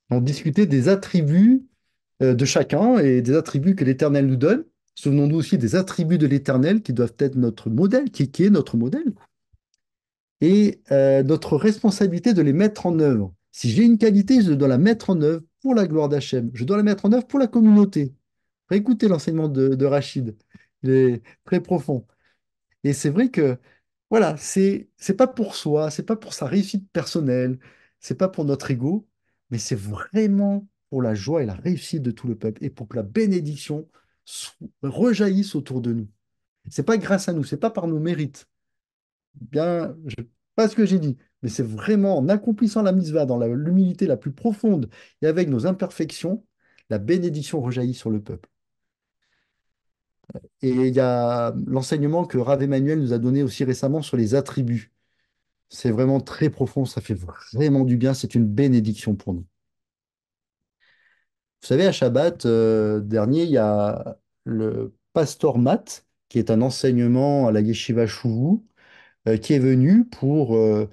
On discutait des attributs de chacun et des attributs que l'Éternel nous donne. Souvenons-nous aussi des attributs de l'Éternel qui doivent être notre modèle, qui est notre modèle, et notre responsabilité de les mettre en œuvre. Si j'ai une qualité, je dois la mettre en œuvre pour la gloire d'Hachem. Je dois la mettre en œuvre pour la communauté. Réécoutez l'enseignement de Rachid. Il est très profond. Et c'est vrai que, voilà, c'est pas pour soi, c'est pas pour sa réussite personnelle, c'est pas pour notre ego, mais c'est vraiment pour la joie et la réussite de tout le peuple et pour que la bénédiction rejaillisse autour de nous. C'est pas grâce à nous, c'est pas par nos mérites. Bien, je pas ce que j'ai dit, mais c'est vraiment en accomplissant la mitzvah dans l'humilité la plus profonde et avec nos imperfections, la bénédiction rejaillit sur le peuple. Et il y a l'enseignement que Rav Emmanuel nous a donné aussi récemment sur les attributs. C'est vraiment très profond, ça fait vraiment du bien, c'est une bénédiction pour nous. Vous savez, à Shabbat dernier, il y a le pasteur Matt, qui est un enseignement à la Yeshiva Chouvu, qui est venu pour euh,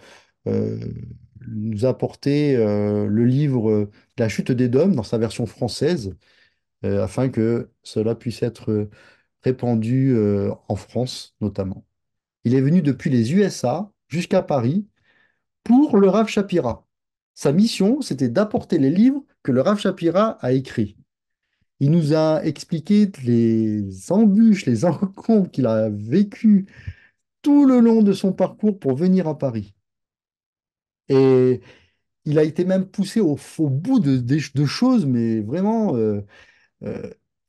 nous apporter le livre La chute des Dômes dans sa version française, afin que cela puisse être répandu en France notamment. Il est venu depuis les USA jusqu'à Paris pour le Rav Shapira. Sa mission, c'était d'apporter les livres que le Rav Shapira a écrits. Il nous a expliqué les embûches, les encombres qu'il a vécues tout le long de son parcours pour venir à Paris. Et il a été même poussé au bout de choses, mais vraiment, euh,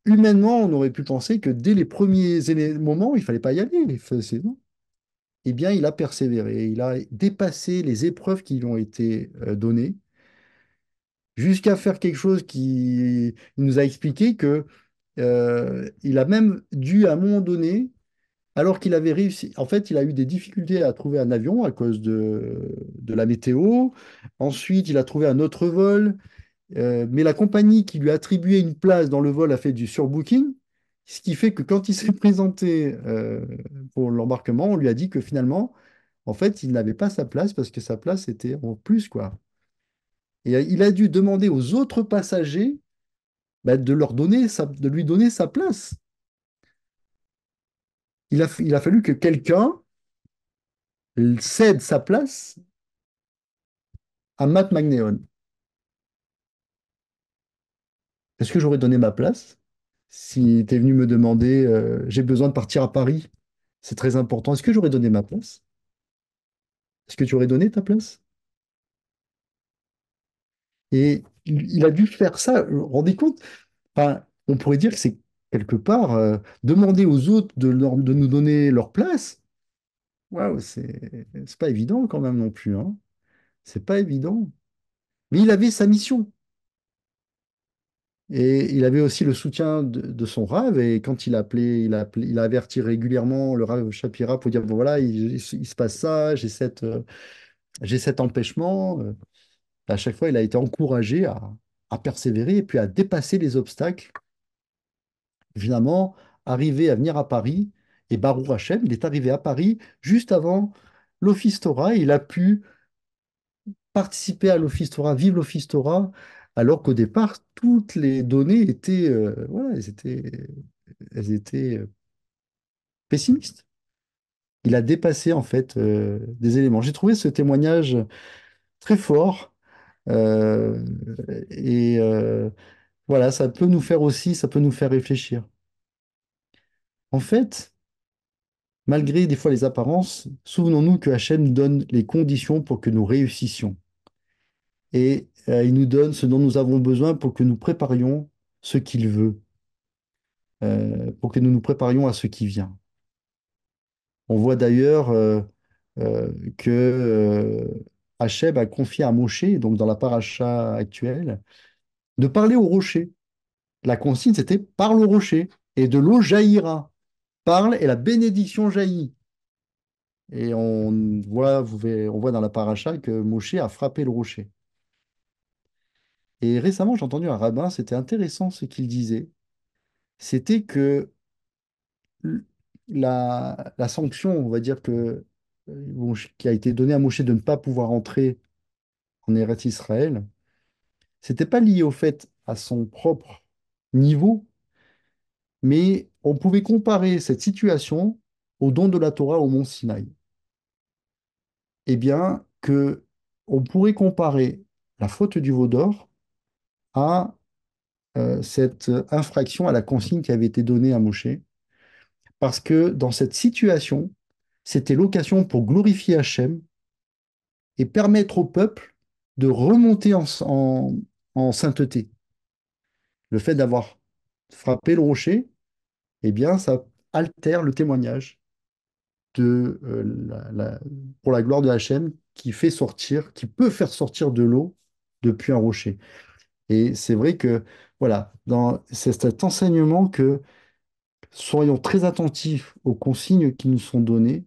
humainement, on aurait pu penser que dès les premiers moments, il fallait pas y aller. Non. Eh bien, il a persévéré, il a dépassé les épreuves qui lui ont été données jusqu'à faire quelque chose qui il nous a expliqué que il a même dû à un moment donné, alors qu'il avait réussi, en fait, il a eu des difficultés à trouver un avion à cause de la météo. Ensuite, il a trouvé un autre vol, mais la compagnie qui lui a attribué une place dans le vol a fait du surbooking, ce qui fait que quand il s'est présenté pour l'embarquement, on lui a dit que finalement, en fait, il n'avait pas sa place parce que sa place était en plus, quoi. Et il a dû demander aux autres passagers bah, de lui donner sa place. Il a fallu que quelqu'un cède sa place à Matt Magnéon. Est-ce que j'aurais donné ma place si tu es venu me demander j'ai besoin de partir à Paris? C'est très important. Est-ce que j'aurais donné ma place? Est-ce que tu aurais donné ta place? Et il a dû faire ça. Vous vous rendez compte? Enfin, on pourrait dire que c'est quelque part demander aux autres de nous donner leur place. Waouh, c'est pas évident quand même non plus, hein. C'est pas évident. Mais il avait sa mission. Et il avait aussi le soutien de son Rav. Et quand il a averti régulièrement le Rav Shapira pour dire, bon voilà, il se passe ça, j'ai cet empêchement. À chaque fois, il a été encouragé à persévérer et puis à dépasser les obstacles. Finalement, arrivé à venir à Paris, et Baruch Hashem, il est arrivé à Paris juste avant l'Office Torah. Il a pu participer à l'Office Torah, vivre l'Office Torah, alors qu'au départ, toutes les données étaient, voilà, elles étaient pessimistes. Il a dépassé en fait des éléments. J'ai trouvé ce témoignage très fort euh, et voilà, ça peut nous faire aussi, ça peut nous faire réfléchir. En fait, malgré des fois les apparences, souvenons-nous que Hachem donne les conditions pour que nous réussissions. Et il nous donne ce dont nous avons besoin pour que nous préparions ce qu'il veut, pour que nous nous préparions à ce qui vient. On voit d'ailleurs que Hachem a confié à Moshe, donc dans la paracha actuelle, de parler au rocher. La consigne, c'était parle au rocher, et de l'eau jaillira. Parle et la bénédiction jaillit. Et on voit dans la paracha que Moshe a frappé le rocher. Et récemment, j'ai entendu un rabbin, c'était intéressant ce qu'il disait. C'était que la sanction, on va dire que qui a été donnée à Moshe de ne pas pouvoir entrer en Eretz Israël, c'était pas lié au fait à son propre. niveaux, mais on pouvait comparer cette situation au don de la Torah au mont Sinaï. Eh bien, que on pourrait comparer la faute du veau d'or à cette infraction à la consigne qui avait été donnée à Moshe, parce que dans cette situation, c'était l'occasion pour glorifier Hachem et permettre au peuple de remonter en sainteté. Le fait d'avoir frappé le rocher, eh bien, ça altère le témoignage de, pour la gloire de Hachem qui fait sortir, qui peut faire sortir de l'eau depuis un rocher. Et c'est vrai que, voilà, c'est cet enseignement que soyons très attentifs aux consignes qui nous sont données.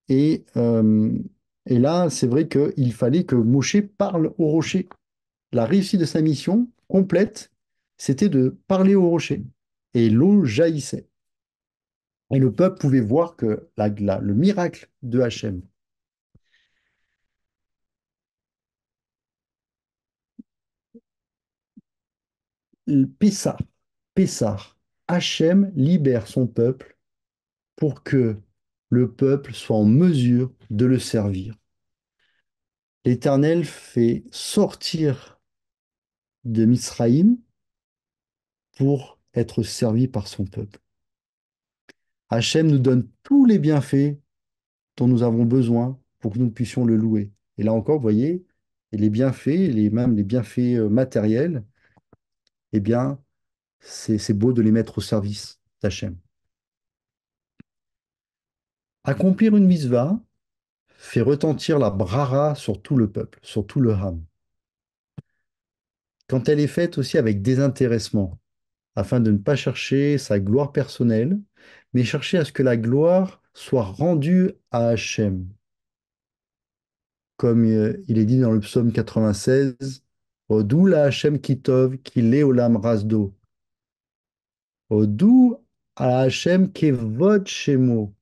Et, euh, et là, c'est vrai qu'il fallait que Moshe parle au rocher. La réussite de sa mission complète, c'était de parler au rocher. Et l'eau jaillissait. Et le peuple pouvait voir que le miracle de Hachem, Pessah, Pessah, Hachem libère son peuple pour que le peuple soit en mesure de le servir. L'Éternel fait sortir de Mizraïm pour être servi par son peuple. Hachem nous donne tous les bienfaits dont nous avons besoin pour que nous puissions le louer. Et là encore, vous voyez, et les bienfaits, même les bienfaits matériels, eh bien, c'est beau de les mettre au service d'Hachem. Accomplir une mitzvah fait retentir la brara sur tout le peuple, sur tout le ham. Quand elle est faite aussi avec désintéressement, afin de ne pas chercher sa gloire personnelle, mais chercher à ce que la gloire soit rendue à Hachem. Comme il est dit dans le psaume 96, Odou la Hachem Kitov, ki leolam rasdo. Odou à Hachem Kevod Shemo.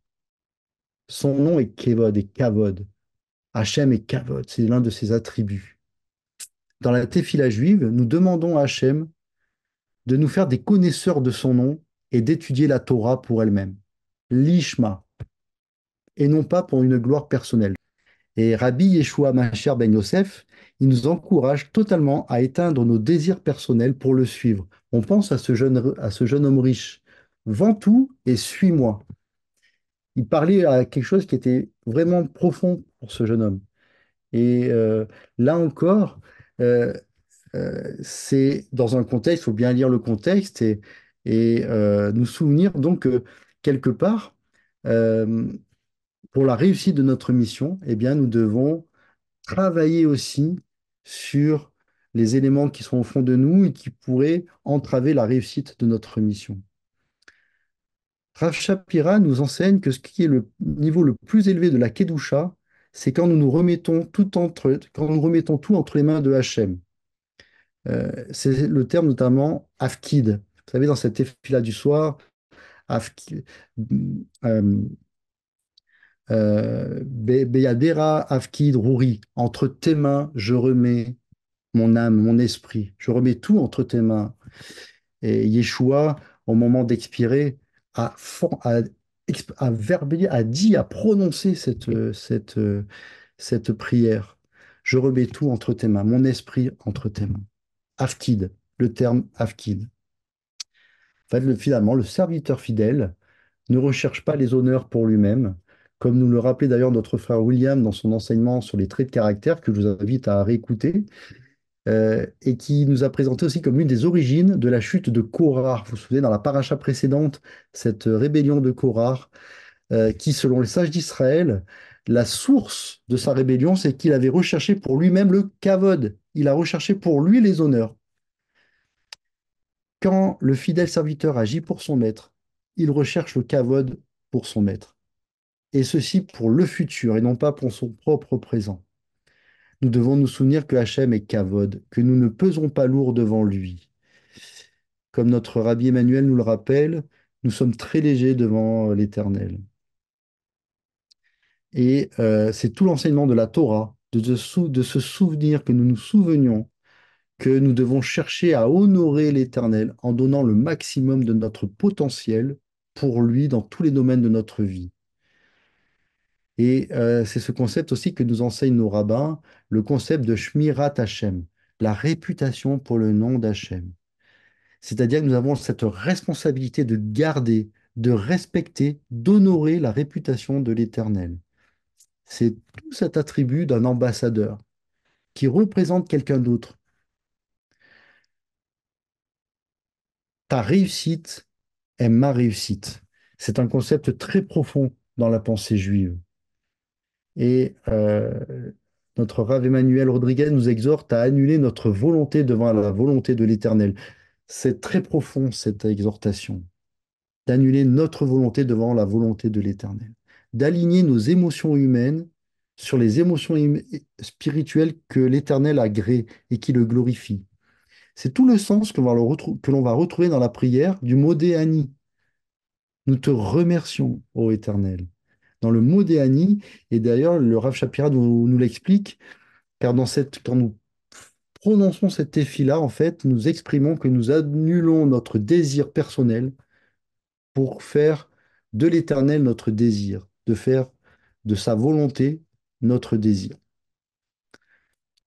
Son nom est Kevod et Kavod. Hachem est Kavod, c'est l'un de ses attributs. Dans la Tefila juive, nous demandons à Hachem de nous faire des connaisseurs de son nom et d'étudier la Torah pour elle-même. L'Ishma, et non pas pour une gloire personnelle. Et Rabbi Yeshua Mashiach ben Yosef, il nous encourage totalement à éteindre nos désirs personnels pour le suivre. On pense à ce jeune homme riche. Vends tout et suis-moi. Il parlait à quelque chose qui était vraiment profond pour ce jeune homme. Et là encore, euh, c'est dans un contexte, il faut bien lire le contexte et nous souvenir donc que quelque part, euh, pour la réussite de notre mission, eh bien, nous devons travailler aussi sur les éléments qui sont au fond de nous et qui pourraient entraver la réussite de notre mission. Rav Shapira nous enseigne que ce qui est le niveau le plus élevé de la Kedusha, c'est quand quand nous remettons tout entre les mains de Hachem. C'est le terme notamment Afkid. Vous savez, dans cette effila du soir, Afkid, euh, Beyadera Afkid Rouri, entre tes mains, je remets mon âme, mon esprit. Je remets tout entre tes mains. Et Yeshua, au moment d'expirer, a dit, a prononcé cette prière. Je remets tout entre tes mains, mon esprit entre tes mains. Afkid, le terme Afkid. En fait, finalement, le serviteur fidèle ne recherche pas les honneurs pour lui-même, comme nous le rappelait d'ailleurs notre frère William dans son enseignement sur les traits de caractère, que je vous invite à réécouter. Et qui nous a présenté aussi comme une des origines de la chute de Korah. Vous vous souvenez, dans la paracha précédente, cette rébellion de Korah, qui, selon les sages d'Israël, la source de sa rébellion, c'est qu'il avait recherché pour lui-même le kavod. Il a recherché pour lui les honneurs. Quand le fidèle serviteur agit pour son maître, il recherche le kavod pour son maître. Et ceci pour le futur et non pas pour son propre présent. Nous devons nous souvenir que Hachem est kavod, que nous ne pesons pas lourd devant lui. Comme notre Rabbi Emmanuel nous le rappelle, nous sommes très légers devant l'Éternel. Et c'est tout l'enseignement de la Torah, de se souvenir que nous nous souvenions que nous devons chercher à honorer l'Éternel en donnant le maximum de notre potentiel pour lui dans tous les domaines de notre vie. Et c'est ce concept aussi que nous enseignent nos rabbins, le concept de Shmirat Hashem, la réputation pour le nom d'Hachem. C'est-à-dire que nous avons cette responsabilité de garder, de respecter, d'honorer la réputation de l'Éternel. C'est tout cet attribut d'un ambassadeur qui représente quelqu'un d'autre. Ta réussite est ma réussite. C'est un concept très profond dans la pensée juive. Et notre Rav Emmanuel Rodriguez nous exhorte à annuler notre volonté devant la volonté de l'Éternel. C'est très profond, cette exhortation, d'annuler notre volonté devant la volonté de l'Éternel, d'aligner nos émotions humaines sur les émotions spirituelles que l'Éternel a créées et qui le glorifient. C'est tout le sens que l'on va retrouver dans la prière du Modéani. Nous te remercions, ô Éternel. Dans le Modéani, et d'ailleurs, le Rav Shapira nous l'explique, car quand nous prononçons cette tefila, en fait, nous exprimons que nous annulons notre désir personnel pour faire de l'Éternel notre désir, de faire de sa volonté notre désir.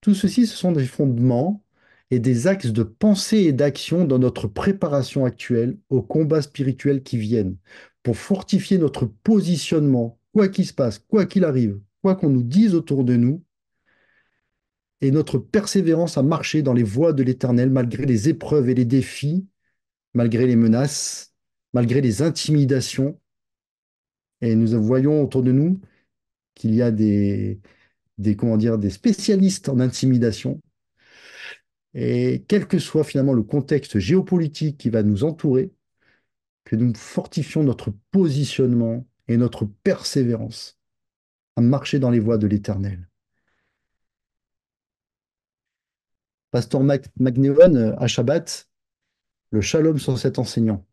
Tout ceci, ce sont des fondements et des axes de pensée et d'action dans notre préparation actuelle aux combats spirituels qui viennent, pour fortifier notre positionnement, quoi qu'il se passe, quoi qu'il arrive, quoi qu'on nous dise autour de nous, et notre persévérance à marcher dans les voies de l'Éternel malgré les épreuves et les défis, malgré les menaces, malgré les intimidations. Et nous voyons autour de nous qu'il y a comment dire, des spécialistes en intimidation. Et quel que soit finalement le contexte géopolitique qui va nous entourer, que nous fortifions notre positionnement et notre persévérance à marcher dans les voies de l'Éternel. Pasteur McNevan, à Shabbat, le shalom sur cet enseignant,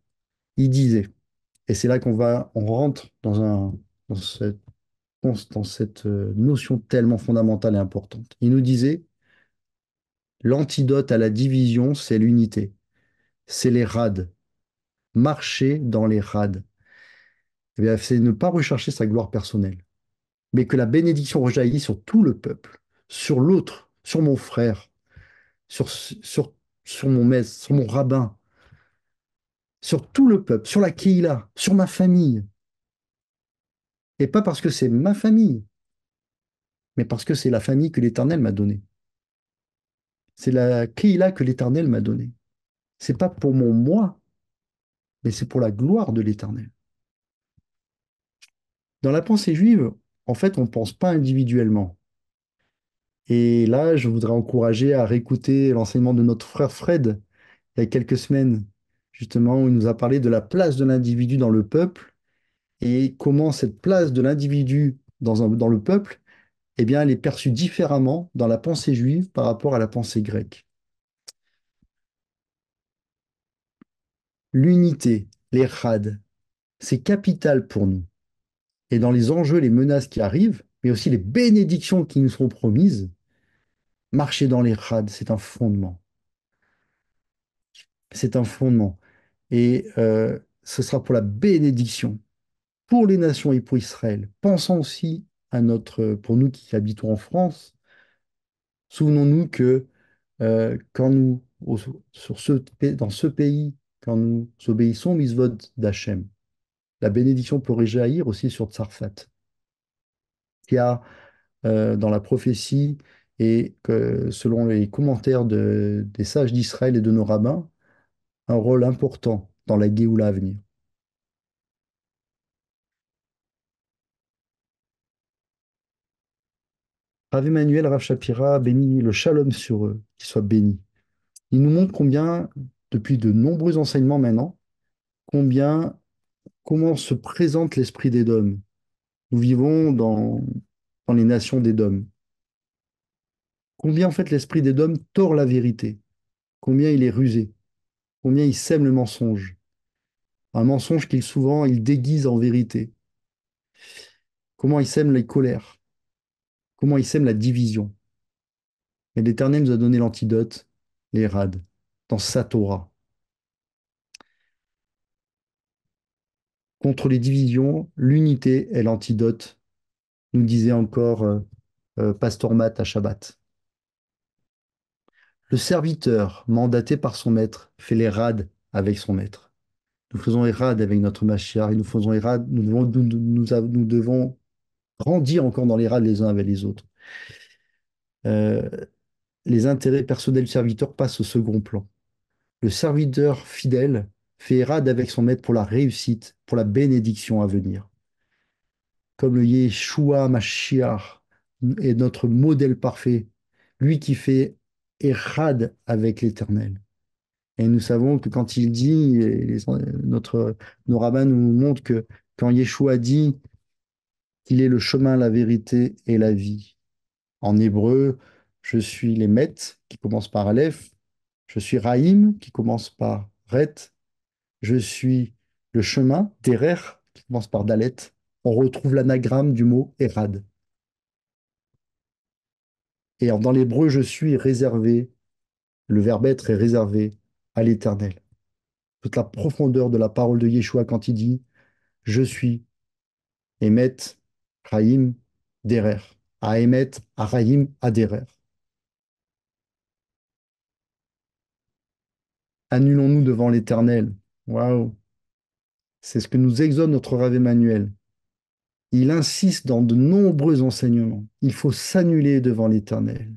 il disait, et c'est là on rentre dans cette, dans cette notion tellement fondamentale et importante. Il nous disait, l'antidote à la division, c'est l'unité, c'est les rades, marcher dans les rades. Eh bien, c'est ne pas rechercher sa gloire personnelle, mais que la bénédiction rejaillisse sur tout le peuple, sur l'autre, sur mon frère, sur mon maître, sur mon rabbin, sur tout le peuple, sur la Kehila, sur ma famille. Et pas parce que c'est ma famille, mais parce que c'est la famille que l'Éternel m'a donnée. C'est la Kehila que l'Éternel m'a donnée. C'est pas pour mon moi, mais c'est pour la gloire de l'Éternel. Dans la pensée juive, en fait, on ne pense pas individuellement. Et là, je voudrais encourager à réécouter l'enseignement de notre frère Fred il y a quelques semaines, justement, où il nous a parlé de la place de l'individu dans le peuple et comment cette place de l'individu dans le peuple, eh bien, elle est perçue différemment dans la pensée juive par rapport à la pensée grecque. L'unité, les rad, c'est capital pour nous. Et dans les enjeux, les menaces qui arrivent, mais aussi les bénédictions qui nous sont promises, marcher dans les rad, c'est un fondement. C'est un fondement. Et ce sera pour la bénédiction, pour les nations et pour Israël. Pensons aussi pour nous qui habitons en France, souvenons-nous que quand dans ce pays, quand nous obéissons aux mitzvot d'Hachem, la bénédiction pourrait jaillir aussi sur Tsarfat, qui a dans la prophétie et que selon les commentaires des sages d'Israël et de nos rabbins, un rôle important dans la Géoula à venir. Rav Emmanuel, Rav Shapira bénit le shalom sur eux, qu'ils soient bénis. Il nous montre combien, depuis de nombreux enseignements maintenant, combien, comment se présente l'esprit d'Édom. Nous vivons dans les nations d'Édom. Combien en fait l'esprit d'Édom tord la vérité, combien il est rusé, combien il sème le mensonge. Un mensonge qu'il souvent il déguise en vérité. Comment il sème les colères, comment il sème la division. Mais l'Éternel nous a donné l'antidote, les rades, dans sa Torah. Contre les divisions, l'unité est l'antidote, nous disait encore Pasteur Matt à Shabbat. Le serviteur, mandaté par son maître, fait les rades avec son maître. Nous faisons les rades avec notre Mashiach et nous faisons les rades, nous devons grandir encore dans les rades les uns avec les autres. Euh, les intérêts personnels du serviteur passent au second plan. Le serviteur fidèle fait rade avec son maître pour la réussite, pour la bénédiction à venir. Comme le Yeshua Mashiach est notre modèle parfait, lui qui fait érade avec l'Éternel. Et nous savons que quand il dit, nos rabbins nous montrent que quand Yeshua dit qu'il est le chemin, la vérité et la vie, en hébreu, je suis les Met, qui commence par Aleph, je suis Raïm, qui commence par Ret, je suis le chemin, Terer, qui commence par Dalet. On retrouve l'anagramme du mot Erad. Et dans l'hébreu, je suis est réservé, le verbe être est réservé à l'Éternel. Toute la profondeur de la parole de Yeshua quand il dit je suis Emet, Chaim, Derer. À Emet, à Chaim, à Derer. Annulons-nous devant l'Éternel. Waouh! C'est ce que nous exhorte notre Rav Emmanuel. Il insiste dans de nombreux enseignements. Il faut s'annuler devant l'Éternel.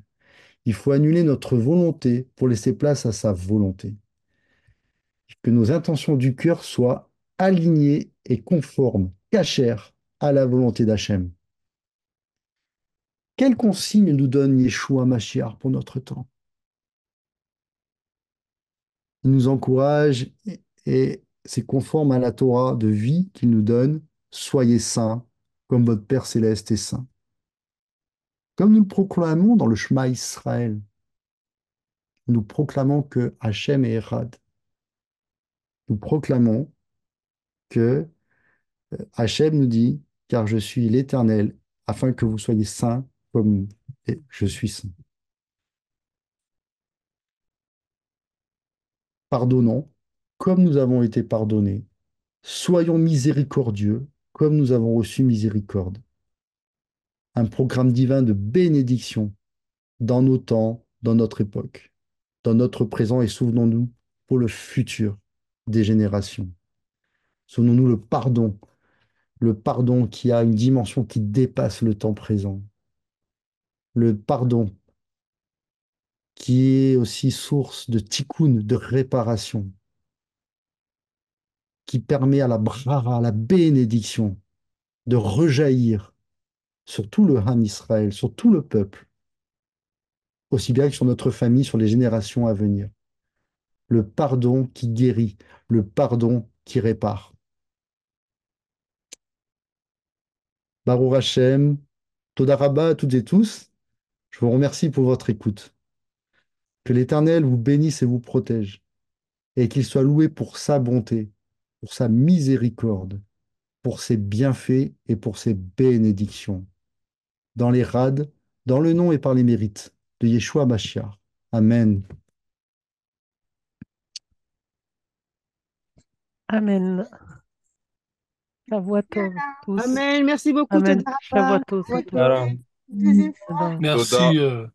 Il faut annuler notre volonté pour laisser place à sa volonté. Que nos intentions du cœur soient alignées et conformes, cachères à la volonté d'Hachem. Quelle consigne nous donne Yeshua Mashiach pour notre temps? Il nous encourage et c'est conforme à la Torah de vie qu'il nous donne. Soyez saints comme votre Père céleste est saint. Comme nous le proclamons dans le Shema Israël, nous proclamons que Hachem est Erad. Nous proclamons que Hachem nous dit, car je suis l'Éternel, afin que vous soyez saints comme je suis saint. Pardonnons comme nous avons été pardonnés. Soyons miséricordieux comme nous avons reçu miséricorde. Un programme divin de bénédiction dans nos temps, dans notre époque, dans notre présent et souvenons-nous pour le futur des générations. Souvenons-nous le pardon qui a une dimension qui dépasse le temps présent, le pardon qui est aussi source de tikkun, de réparation, qui permet à la brara, à la bénédiction de rejaillir sur tout le Ham Israël, sur tout le peuple, aussi bien que sur notre famille, sur les générations à venir. Le pardon qui guérit, le pardon qui répare. Baruch Hashem, Toda Rabba à toutes et tous. Je vous remercie pour votre écoute. Que l'Éternel vous bénisse et vous protège, et qu'il soit loué pour sa bonté, pour sa miséricorde, pour ses bienfaits et pour ses bénédictions, dans les rades, dans le nom et par les mérites de Yeshua Mashiach. Amen. Amen. Shavuot tous. Amen. Merci beaucoup, Amen. Todaraba. Shavuot tous et toutes. Alors, Mhm. Tודה. merci, Alain.